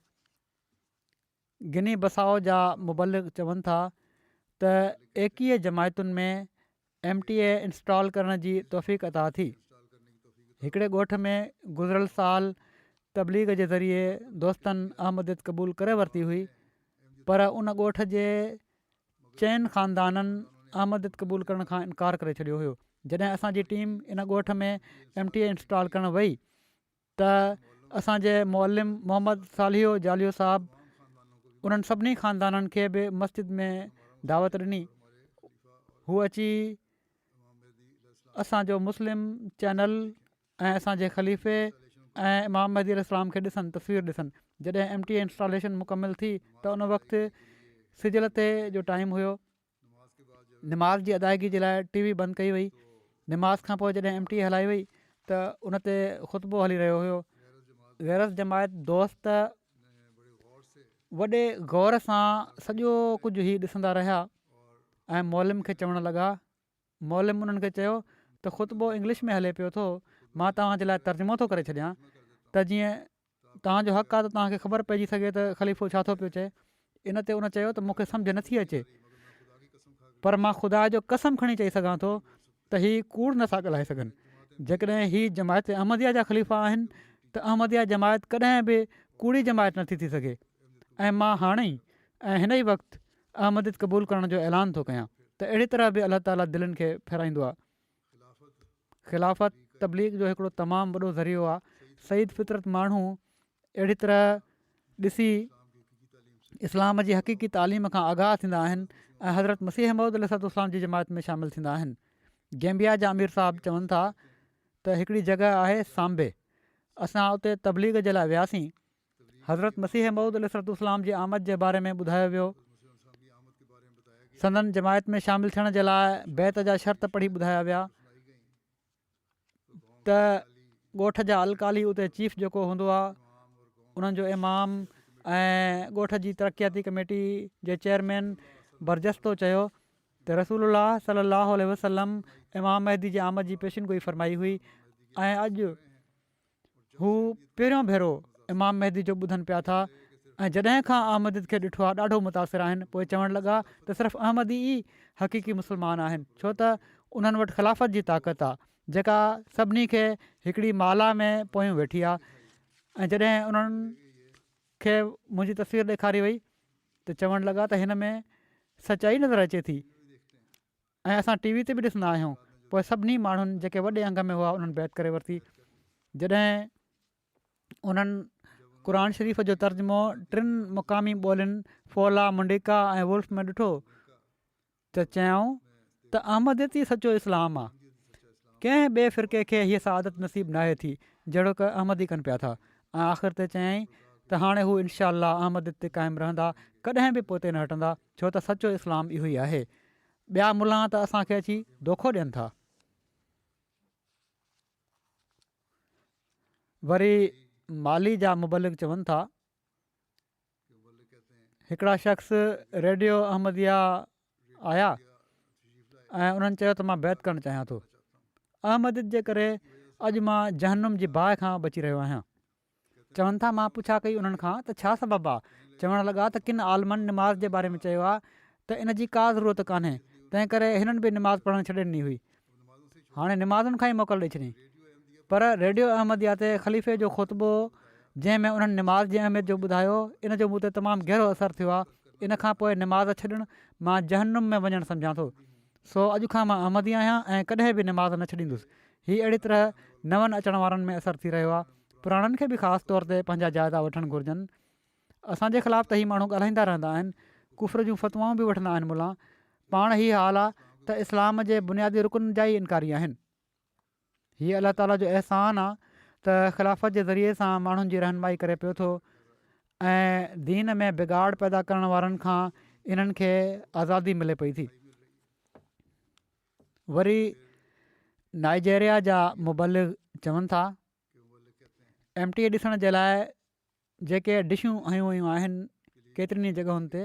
गिनी बसाओ जा मुबलिग चवनि था त 21 जमायतुनि में MTA इंस्टॉल करण जी तौफ़ीक़ अता थी। हिकिड़े ॻोठ में गुज़िरियल साल तबलीग जे ज़रिए दोस्तनि अहमदियत क़बूल करे वरिती हुई, पर उन ॻोठ जे चइनि ख़ानदाननि अहमदियत क़बूल करण खां इनकार करे छॾियो हुयो। जॾहिं असांजी टीम इन ॻोठ में MTA इंस्टॉल करणु वई त असांजे मुअल्लिम मोहम्मद सालिहो जालियो साहबु उन्हनि सभिनी ख़ानदाननि खे बि मस्जिद में दावत ॾिनी। हू अची असांजो मुस्लिम चैनल ऐं असांजे ख़लीफ़े ऐं इमाम महदी अलैहिस्सलाम खे ॾिसनि, तस्वीर ॾिसनि। जॾहिं MTA इंस्टॉलेशन मुकमिल थी त उन वक़्तु सिजल ते जो टाइम हुयो, निमाज़ जी अदायगी जे लाइ TV बंदि कई वई। निमाज़ खां पोइ जॾहिं MTA हलाई वई त उन ते ख़ुतबो हली रहियो हुयो। गैरस जमायत दोस्त वॾे गौर सां सॼो कुझु ई ॾिसंदा रहिया ऐं मौलम खे चवणु लॻा। मौलम उन्हनि खे चयो त ख़ुतबो इंग्लिश में हले पियो थो, मां तव्हांजे लाइ तर्जुमो थो करे छॾियां त जीअं तव्हांजो हक़ु आहे त तव्हांखे ख़बर पइजी सघे त ख़लीफ़ो छा थो पियो चए। इन ते उन चयो त मूंखे सम्झ नथी अचे, पर मां ख़ुदा जो कसम खणी चई सघां थो त हीअ कूड़ नथा ॻाल्हाए सघनि। जेकॾहिं हीअ जमायत अहमदिया जा ख़लीफ़ा आहिनि त अहमदिया जमायत कॾहिं बि कूड़ी जमायत नथी थी सघे। ऐं मां हाणे ई ऐं हिन ई वक़्तु अहमदियत क़बूल करण जो ऐलान थो कयां त अहिड़ी तरह बि अलाह ताला दिलनि खे फेराईंदो आहे। ख़िलाफ़त तबलीग जो हिकिड़ो तमामु वॾो ज़रियो आहे। सईद फितरत माण्हू अहिड़ी तरह ॾिसी इस्लाम जी हक़ीक़ी तालीम खां आगाह थींदा आहिनि ऐं हज़रत मसीह मौद अलैहिस्सलाम जी जमायत में शामिलु थींदा आहिनि। गैम्बिया जा अमीर साहब चवनि था त हिकिड़ी जॻह आहे सांबे, असां उते तबलीग जे लाइ वियासीं। हज़रत मसीह मौद अलैहिस्सलाम जी आमद जे बारे में ॿुधायो वियो। संदन जमायत में शामिलु थियण जे लाइ बैत जा शर्त पढ़ी ॿुधाया विया त ॻोठ जा अलकाली उते चीफ जेको हूंदो आहे, उन्हनि जो इमाम ऐं ॻोठ जी तरक़ियाती कमेटी जे चेयरमैन बरजस्तो चयो त रसूलुल्लाह सल्लल्लाहु अलैहि वसल्लम इमाम महदी जी आमद जी पेशिनगोई फरमाई हुई ऐं अॼु हू पहिरियों भेरो इमाम महदी जो ॿुधनि पिया था ऐं जॾहिं खां अहमदियत खे ॾिठो आहे ॾाढो मुतासिर आहिनि। पोइ चवणु लॻा त सिर्फ़ु अहमदी ई हक़ीक़ी मुस्लमान आहिनि, छो त उन्हनि वटि ख़िलाफ़त जी ताक़त आहे जेका सभिनी खे हिकिड़ी माला में पोयूं वेठी आहे। ऐं जॾहिं उन्हनि खे मुंहिंजी तस्वीर ॾेखारी वई त चवणु लॻा त हिन में सचाई नज़र अचे थी ऐं असां TV ते बि ॾिसंदा आहियूं। पोइ सभिनी माण्हुनि जेके वॾे अंग में हुआ उन्हनि बैत करे वरिती। जॾहिं उन्हनि क़ुर शरीफ़ जो तर्जुमो 3 मुक़ामी ॿोलियुनि फोला, मुंडिका ऐं वुल्फ में ॾिठो त चयऊं त अहमदियत ई सचो इस्लाम आहे। कंहिं ॿिए फ़िरके खे हीअ सआदत नसीब नाहे थी जहिड़ो की अहमदी कनि पिया था। ऐं आख़िर ते चयईं त हाणे हू इनशा अल्लाह अहमदियत ते क़ाइमु रहंदा, कॾहिं बि पोइ ते न हटंदा, छो त सचो इस्लाम इहो ई आहे। ॿिया मुला त असांखे अची दोखो ॾियनि था। वरी माली जा मुबलिक चवनि था हिकिड़ा शख़्स रेडियो अहमदिया आया ऐं उन्हनि चयो त मां बैत करणु चाहियां थो। अहमदियत जे करे अॼु मां जहन्नुम जी बाहि खां बची रहियो आहियां। चवनि था मां पुछा कई उन्हनि खां त छा सबबु आहे। चवणु लॻा त किन आलमनि निमाज़ जे बारे में चयो आहे त इन जी का ज़रूरत कान्हे, तंहिं करे हिननि बि निमाज़ पढ़णु छॾे ॾिनी हुई। हाणे निमाज़ुनि खां ई मोकल ॾेई छॾी। पर रेडियो अहमदिया ते ख़लीफ़े जो ख़ुतबो जंहिंमें उन्हनि निमाज़ जी अहमियत जो ॿुधायो, इन जो मूं ते तमामु गहिरो असरु थियो आहे। इन खां पोइ निमाज़ छॾणु मां जहन्नुम में वञणु सम्झां थो। सो अॼु खां मां अहमदी आहियां ऐं कॾहिं बि निमाज़ न छॾींदुसि। हीअ अहिड़ी तरह नवनि अचण वारनि में असरु थी रहियो आहे। पुराणनि खे बि ख़ासि तौर ते पंहिंजा जाइज़ा वठणु घुरिजनि। असांजे ख़िलाफ़ु त हीअ माण्हू ॻाल्हाईंदा रहंदा आहिनि, कुफर जूं फ़तवाऊं बि वठंदा आहिनि मुला। पाण हीअ हाल आहे त इस्लाम जे बुनियादी रुकन जा ई इनकारी आहिनि। हीअ अलाह ताला जो अहसान आहे त ख़िलाफ़त जे ज़रिए सां माण्हुनि जी रहनुमाई करे पियो थो ऐं दीन में बिगाड़ पैदा करण वारनि खां इन्हनि खे आज़ादी मिले पई थी। वरी नाइजेरिया जा मुबलिग चवनि था MTA ॾिसण जे लाइ जेके डिशूं हयूं वयूं आहिनि केतिरनि जॻहुनि ते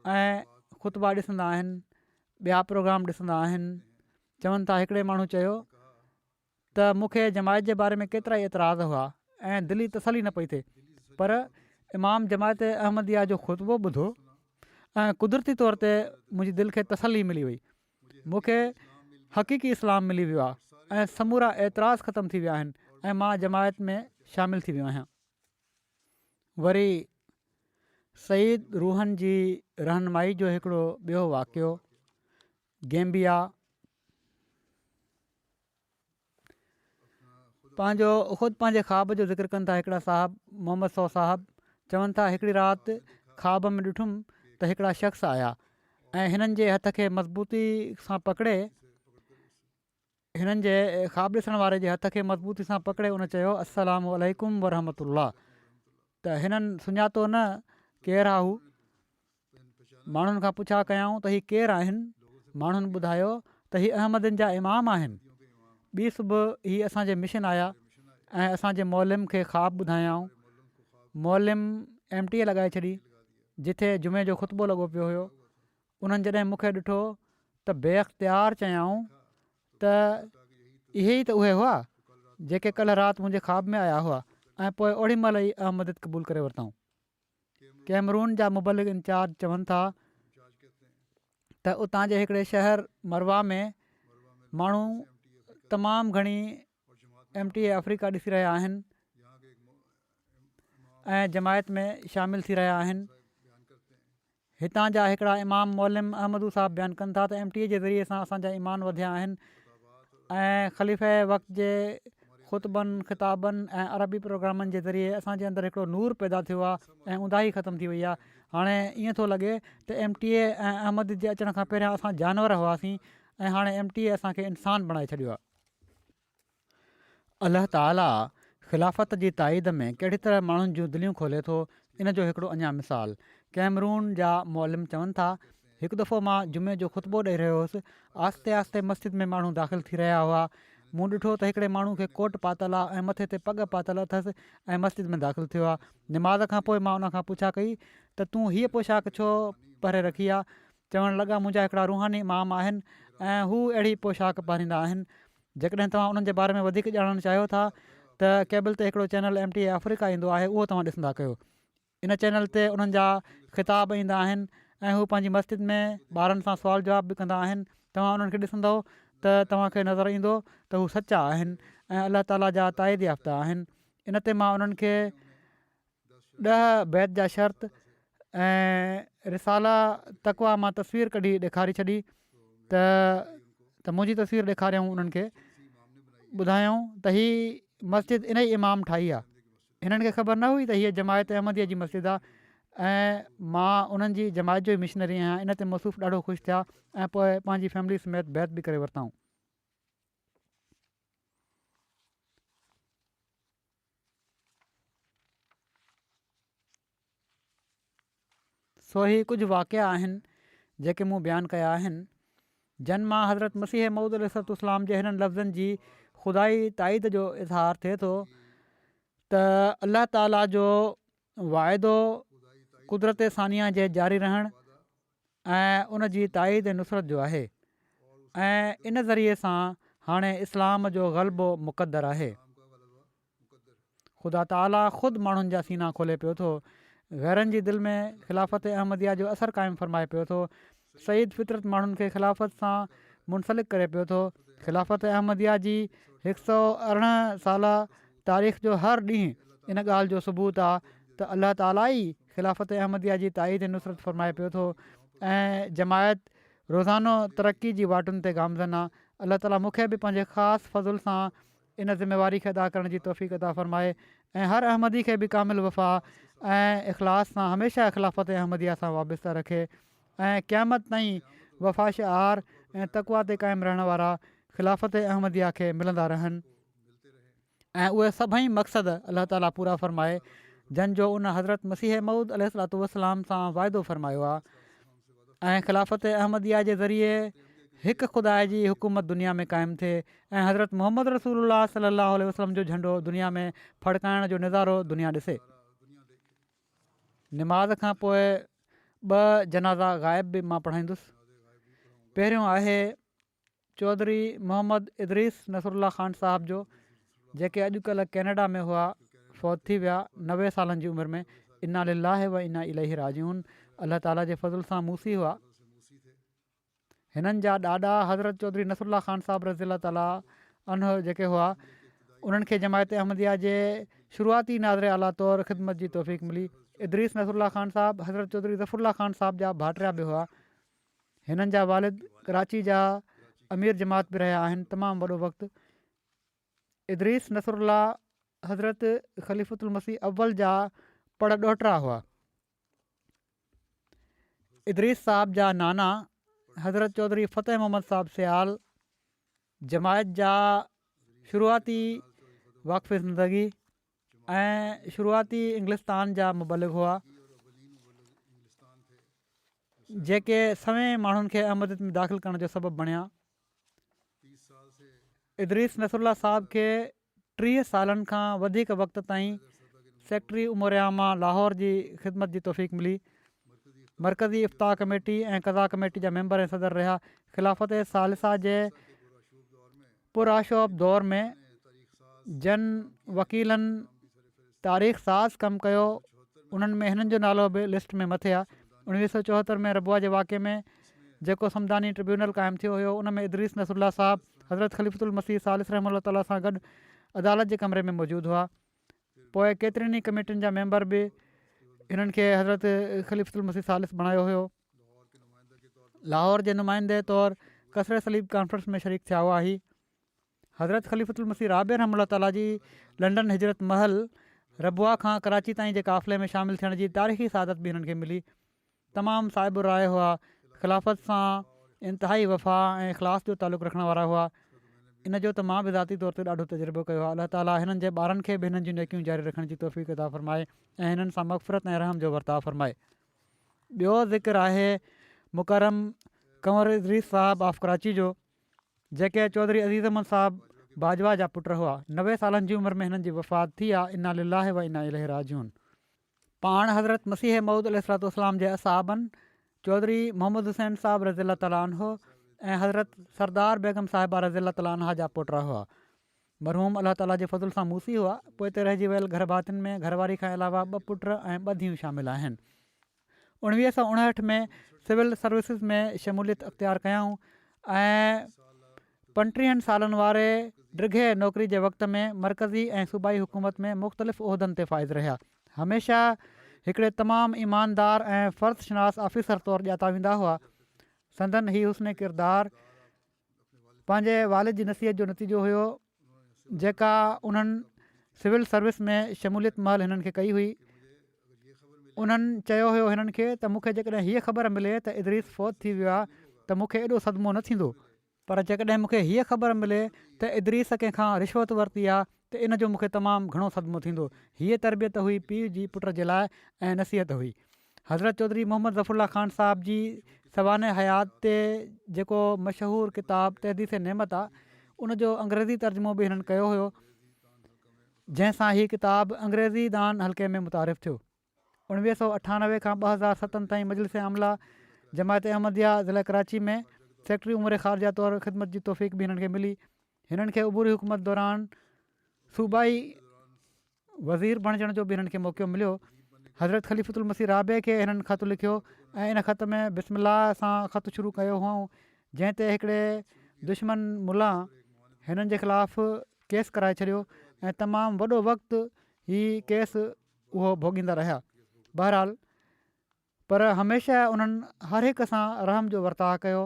ऐं ख़ुतबा ॾिसंदा आहिनि, ॿिया प्रोग्राम ॾिसंदा आहिनि। चवनि था हिकिड़े माण्हू चयो त मूंखे जमायत जे बारे में केतिरा ई एतिराज़ हुआ ऐं दिली तसली न पई थिए, पर इमाम जमायत अहमदिया जो ख़ुतबो ॿुधो ऐं कुदरती तौर ते मुंहिंजी दिलि खे तसली मिली वई। मूंखे हक़ीक़ी इस्लाम मिली वियो आहे ऐं समूरा एतिराज़ ख़तमु थी विया आहिनि ऐं मां जमायत में शामिलु थी वियो आहियां। वरी सईद रूहन जी रहनुमाई जो हिकिड़ो ॿियो वाक़ियो गैम्बिया। ख़ुदि पंहिंजे ख़्वाब जो ज़िक्र कनि था। हिकिड़ा साहब मोहम्मद सौ साहब चवनि था हिकिड़ी राति ख़्वाब में ॾिठुमि त हिकिड़ा शख़्स आया ऐं हिननि जे हथ खे मज़बूती सां पकिड़े, हिननि जे ख़्वाब ॾिसण वारे जे हथ खे मज़बूती सां पकिड़े उन चयो अस्सलामु अलैकुम वरहमतुल्लाह। त हिननि सुञातो न केरु आहे हू। माण्हुनि खां पुछा कयऊं त हीअ केरु आहिनि। माण्हुनि ॿुधायो त हीअ अहमदनि जा इमाम आहिनि। ॿी सुबुह हीअ असांजे मिशन आया ऐं असांजे मौलिम खे ख़्वाब ॿुधायाऊं। मौलिम MTA लॻाए छॾी जिथे जुमे जो ख़ुतबो लॻो पियो हुयो। उन्हनि जॾहिं मूंखे ॾिठो त बेअख़्तियार चयाऊं त इहे ई त उहे हुआ जेके कल्ह राति मुंहिंजे ख़्वाब में आया हुआ ऐं पोइ ओड़ी महिल ई अहमदियत क़बूल करे वरितऊं। कैमरून जा मुबलिग इंचार्ज चवनि था त उतां जे हिकिड़े शहर मरवा में माण्हू तमामु घणी MTA अफ्रीका ॾिसी रहिया आहिनि ऐं जमायत में शामिलु थी रहिया आहिनि। हितां जा हिकिड़ा इमाम मौलिम अहमदू साहब बयानु कनि था त MTA जे ज़रिए सां असांजा ईमान वधिया आहिनि ऐं ख़लीफ़े वक़्त जे ख़ुतबनि ख़िताबनि ऐं अरबी प्रोग्रामनि जे ज़रिए असांजे अंदरि हिकिड़ो नूर पैदा थियो आहे ऐं उंदाही ख़तमु थी वई आहे। हाणे ईअं थो लॻे त MTA ऐं अहमद जे अचण खां पहिरियां असां जानवर हुआसीं ऐं हाणे MTA असांखे इंसान बणाए छॾियो आहे। अलाह ताला ख़िलाफ़त जी ताईद में कहिड़ी तरह माण्हुनि जूं दिलियूं खोले थो, इन जो हिकिड़ो अञा मिसाल कैमरून जा मौलिम चवनि था हिकु दफ़ो मां जुमे जो ख़ुतबो ॾेई रहियो हुउसि। आहिस्ते आहिस्ते मस्जिद में माण्हू दाख़िलु थी रहिया हुआ। मूं ॾिठो त हिकिड़े माण्हू खे कोट पातल आहे ऐं मथे ते पग पातल अथसि ऐं मस्जिद में दाख़िलु थियो आहे। निमाज़ खां पोइ मां उनखां पुछा कई त तूं हीअ पोशाक छो परे रखी आहे। चवणु लॻा मुंहिंजा हिकिड़ा रूहानी इमाम आहिनि ऐं हू अहिड़ी पोशाक पारींदा आहिनि। जेकॾहिं तव्हां उन्हनि जे बारे में वधीक ॼाणणु चाहियो था त केबल ते हिकिड़ो चैनल MTA अफ्रीका ईंदो आहे, उहो तव्हां ॾिसंदा कयो। इन चैनल ते उन्हनि जा ख़िताब ईंदा आहिनि ऐं हू पंहिंजी मस्जिद में ॿारनि सां सुवाल जवाब बि कंदा आहिनि। तव्हां उन्हनि खे ॾिसंदव त तव्हांखे नज़र ईंदो त हू सचा आहिनि ऐं अलाह ताला जा ताइद याफ़्ता आहिनि। इन ते मां उन्हनि खे 10 बैत जा शर्त ऐं रिसाला तक़वा मां तस्वीर कढी ॾेखारे छॾी त मुंहिंजी तस्वीर ॾेखारियऊं उन्हनि खे। ॿुधायूं त हीअ मस्जिद इन ई इमाम ठाही आहे। हिननि खे ख़बर न हुई त हीअ जमायत अहमदीअ जी मस्जिद आहे ऐं मां उन्हनि जी जमायत जो ई मिशनरी आहियां। इन ते मसूफ़ ॾाढो ख़ुशि थिया ऐं पोइ पंहिंजी फैमिली समेत बैत बि करे वरितऊं। सो ही कुझु वाक़िया आहिनि जेके मूं बयानु कया आहिनि। जन मां हज़रत मसीह मऊद अलैहिस्सलाम जे हिननि लफ़्ज़नि जी ख़ुदाई ताईद जो इज़हार थिए थो त अलाह ताला जो वाइदो कुदरत सानिया जे जारी रहणु ऐं उन जी ताईद नुसरत जो आहे ऐं इन ज़रिए सां हाणे इस्लाम जो ग़लबो मुक़दर आहे। ख़ुदा ताला ख़ुदि माण्हुनि जा सीना खोले पियो थो। ग़ैरनि जी दिलि में ख़िलाफ़त अहमदिया जो असरु क़ाइमु फ़रमाए पियो थो। सईद फितरत माण्हुनि खे ख़िलाफ़त सां मुनसलिक करे पियो थो। ख़िलाफ़त अहमदिया जी 118 साला तारीख़ जो हर ॾींहुं इन ॻाल्हि जो सबूत आहे त अलाह ताला ई ख़िलाफ़त अहमदिया जी ताईद नुसरत फ़रमाए पियो थो ऐं जमायत रोज़ानो तरक़ी जी वाटुनि ते गामज़न आहे। अलाह ताला मूंखे बि पंहिंजे ख़ासि फज़ुल सां इन ज़िमेवारी खे अदा करण जी तौफ़ीक़ अता फ़रमाए ऐं हर अहमदी खे बि कामिल वफ़ा ऐं इख़लास सां हमेशह ख़िलाफ़त अहमदिया सां वाबस्ता रखे ऐं क़यामत ताईं वफ़ा शआर ऐं तक़वा ते क़ाइमु रहण वारा ख़िलाफ़त अहमदिया खे मिलंदा रहनि ऐं उहे सभई मक़सद अलाह ताला पूरा फ़रमाए जंहिंजो उन हज़रत मसीह मऊद अलैहिस्सलाम सां वाइदो फ़रमायो आहे ऐं ख़िलाफ़त अहमदिया जे ज़रिए हिकु ख़ुदा जी हुकूमत दुनिया में क़ाइमु थिए ऐं हज़रत मोहम्मद रसूलुल्लाह सल्लल्लाहु अलैहि वसल्लम जो झंडो दुनिया में फड़काइण जो नज़ारो दुनिया ॾिसे। निमाज़ खां पोइ 2 जनाज़ा ग़ाइब बि मां पढ़ाईंदुसि। पहिरियों आहे चौधरी मोहम्मद इदरीस नसरुल्ला ख़ान साहिब जो जेके अॼुकल्ह कैनेडा में हुआ, फ़ौत थी विया 90 सालनि जी उमिरि में। इन्ना लिल्लाहि व इन्ना इलैहि राजिऊन। अलाह ताला जे फज़ल सां मूसी हुआ। हिननि जा ॾाॾा हज़रत चौधरी नसरुल्ला ख़ान साहिबु रज़ीअल्लाह ताला अनहु जेके हुआ, उन्हनि खे जमायत अहमदिया जे शुरूआती नाज़िरे आला तौरु ख़िदमत जी तौफ़ीक़ मिली। इदरीस नसरुल्ला ख़ान साहिबु हज़रत चौधरी ज़फ़रुल्ला ख़ान साहिब जा भाटिया बि हुआ। हिननि जा वालिद कराची जा अमीर जमात बि रहिया आहिनि तमामु वॾो वक़्तु। इदरीस नसरुल्ला हज़रत ख़लीफ़ुल मसीह अव्वल जा पड़ ॾोहिटा हुआ। इदरीस साहिब जा नाना हज़रत चौधरी फ़तेह मोहम्मद साहिबु सियाल जमायत जा शुरूआती वाक़फ़े ज़िंदगी ऐं शुरूआती इंग्लिस्तान जा मुबलिग हुआ, जेके सवें माण्हुनि खे अहमदियत में दाख़िल करण जो सबबु बणिया। इदरीस नसरुल्ला साहिब खे 30 सालनि खां वधीक वक़्त ताईं सेक्रेटरी उमर आमा लाहौर जी ख़िदमत जी तौफ़ीक़ मिली। मरकज़ी इफ़्ताह कमेटी ऐं क़ज़ा कमेटी जा मेंबर ऐं सदर रहिया। ख़िलाफ़त सालिसा जे पुरआशोब दौर में जन वकीलनि तारीख़ साज़ कमु कयो। उन्हनि में हिननि जो नालो बि लिस्ट में मथे आहे। 1974 में रबुआ जे वाक़े में जेको समदानी ट्रिब्यूनल क़ाइमु थियो हुयो, उन में इदरीस नसरुल्ला साहिबु हज़रत ख़लीफ़ुल मसीह सालिस रहमतुल्लाह ताला सां गॾु अदालत जे कमरे में मौजूदु हुआ। पोइ केतिरनि ई कमेटियुनि जा मेंबर बि हिननि खे हज़रत ख़लीफ़ुल मसीह सालिस बणायो हुयो। लाहौर जे नुमाइंदे तौरु कसरे सलीब कॉन्फ्रेंस में शरीक थिया हुआ ही। हज़रत ख़लीफ़ुल मसीह राबे रहमतुल्लाह ताला जी लंडन हिजरत महल रबुआ खां कराची ताईं जे क़ाफ़िले में शामिलु थियण जी तारीख़ी सादत बि हिननि खे मिली। तमामु साहिबु राय हुआ, ख़िलाफ़त सां इंतिहाई वफ़ा ऐं इख़लास जो तालुक़ु रखण वारा हुआ। इन जो त मां बि ज़ाती तौर ते ॾाढो तजुर्बो कयो आहे। अलाह ताला हिननि जे ॿारनि खे बि हिननि जूं नेकियूं जारी रखण जी तौफ़ीक़ अता फ़रमाए ऐं हिननि सां मग़फ़िरत ऐं रहम जो वर्ताव फ़रमाए। ॿियो ज़िक्र आहे मुकरम कंवर इदरीस साहिबु ऑफ कराची जो, जेके चौधरी अज़ीज़ अहमद साहिबु बाजवा जा पुट हुआ। 90 सालनि जी उमिरि में हिननि जी वफ़ात थी आहे। इन्ना लिल्लाहि व इन्ना इलैहि राजिऊन। पाण हज़रत मसीह मऊद अलैहिस्सलाम जे असहाबनि चौधरी मोहम्मद हुसैन साहिबु रज़ियल्लाहु ताला अन्हो ऐं हज़रत सरदार बेगम साहिबा रज़ियल्लाहु ताला अन्हा जा पोटा हुआ। मरहूम अलाह ताला जे फज़ल सां मूसी हुआ। पोइ ते रहिजी वियल घर भातियुनि में घरवारी खां अलावा 2 पुट ऐं 2 धीअरूं शामिलु आहिनि। 1959 में सिविल सर्विसिस में शमूलियत अख़्तियार कयऊं ऐं 35 सालनि वारे ड्रिघे नौकरी जे वक़्त में मरकज़ी ऐं सूबाई हुकूमत में मुख़्तलिफ़ उहिदनि ते फ़ाइज़ रहिया। हमेशह हिकिड़े तमामु ईमानदार ऐं फ़र्ज़शनास ऑफिसर तौरु ॼाता वेंदा हुआ। संदन ही हुस्न किरदार पंहिंजे वालिद जी नसीहत जो नतीजो हुयो, जेका उन्हनि सिविल सर्विस में शमूलियत महिल हिननि खे कई हुई। उन्हनि चयो हुयो हिननि खे त मूंखे जेकॾहिं हीअ ख़बर मिले त इदरीस फ़ौत थी वियो आहे त मूंखे एॾो सदमो न थींदो, पर जेकॾहिं मूंखे हीअ ख़बर मिले त इदरीस कंहिंखां रिश्वत वरिती आहे त इन जो मूंखे तमामु घणो सदमो थींदो। हीअ तरबियत हुई पीउ जी पुट जे लाइ ऐं नसीहत हुई। हज़रत चौधरी मोहम्मद ज़फ़रुल्ला ख़ान साहिब जी सवाने हयात ते जेको मशहूरु किताबु तहदीस नेमत आहे, उनजो अंग्रेज़ी तर्जुमो बि हिननि कयो हुयो, जंहिंसां हीअ किताबु अंग्रेज़ी दान हल्के में मुतारिफ़ थियो। 1998 खां 2007 ताईं मजलिस आमला जमायत अहमदिया ज़िला कराची में सेक्रेटरी उमर ख़ारजा तौरु ख़िदमत जी तौफ़ीक़ बि हिननि खे मिली। हिननि खे उबूरी हुकूमत दौरान सूबाई वज़ीर बणजण जो बि हिननि खे मौक़ो मिलियो। हज़रत ख़लीफ़ुल मसीह राबे खे हिननि ख़तु लिखियो ऐं इन ख़त में बिस्मिल्लाह सां ख़तु शुरू कयो हुओ, जंहिं ते हिकिड़े दुश्मन मुला हिननि जे ख़िलाफ़ु केस कराए छॾियो ऐं तमामु वॾो वक़्तु हीउ केस उहो भोॻींदा रहिया। बहरहाल पर हमेशह उन्हनि हर हिक सां रहम जो वर्ताव कयो।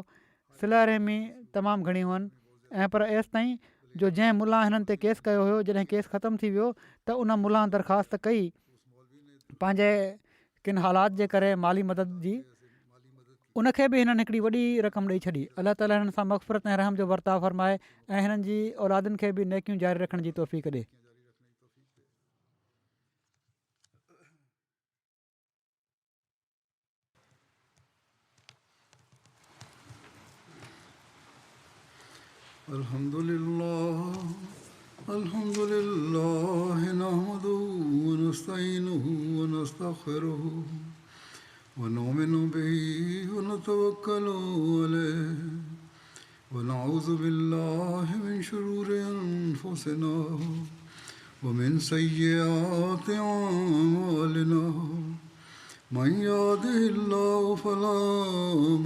सिला रहमी तमामु घणी हुअनि ऐं पर एसि ताईं जो जंहिं मुला हिननि ते केस कयो हुयो, जॾहिं केस ख़तमु थी वियो त उन मुला दरख़्वास्त कई पंहिंजे किन हालात जे करे माली मदद जी। उनखे बि हिननि हिकिड़ी वॾी रक़म ॾेई छॾी। अलाह ताला हिननि सां मग़फ़िरत ऐं रहम जो वर्ताव फ़रमाए ऐं हिननि जी औलादुनि खे बि नेकियूं जारी रखण जी तौफ़ीक़ ॾे। अल्हम्दुलिल्लाह नहमदुहु व नस्तईनुहु व नस्तग़फिरुहु व नुमिनु बिही व नतवक्कलु अलैहि व नऊज़ु बिल्लाहि मिन शुरूरि अनफुसिना ومن سيئات أعمالنا من يهده الله فلا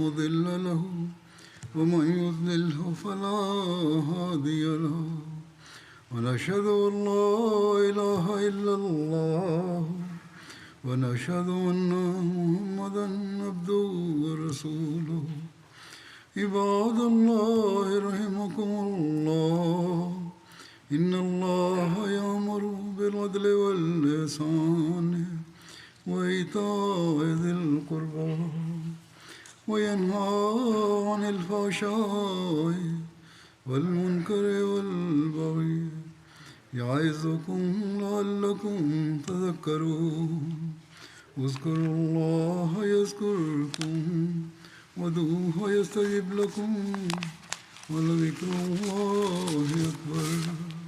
مضل له ومن يضلله فلا هادي له ونشهد أن لا إله إلا الله ونشهد أن محمدا عبده ورسوله عباد الله رحمكم الله إن الله يأمر بالعدل والإحسان وإيتاء ذي القربى وينهى عن الفحشاء والمنكر والبغي يعظكم لعلكم تذكرون اذكروا الله يذكركم وادعوه يستجب لكم ولذكر الله أكبر.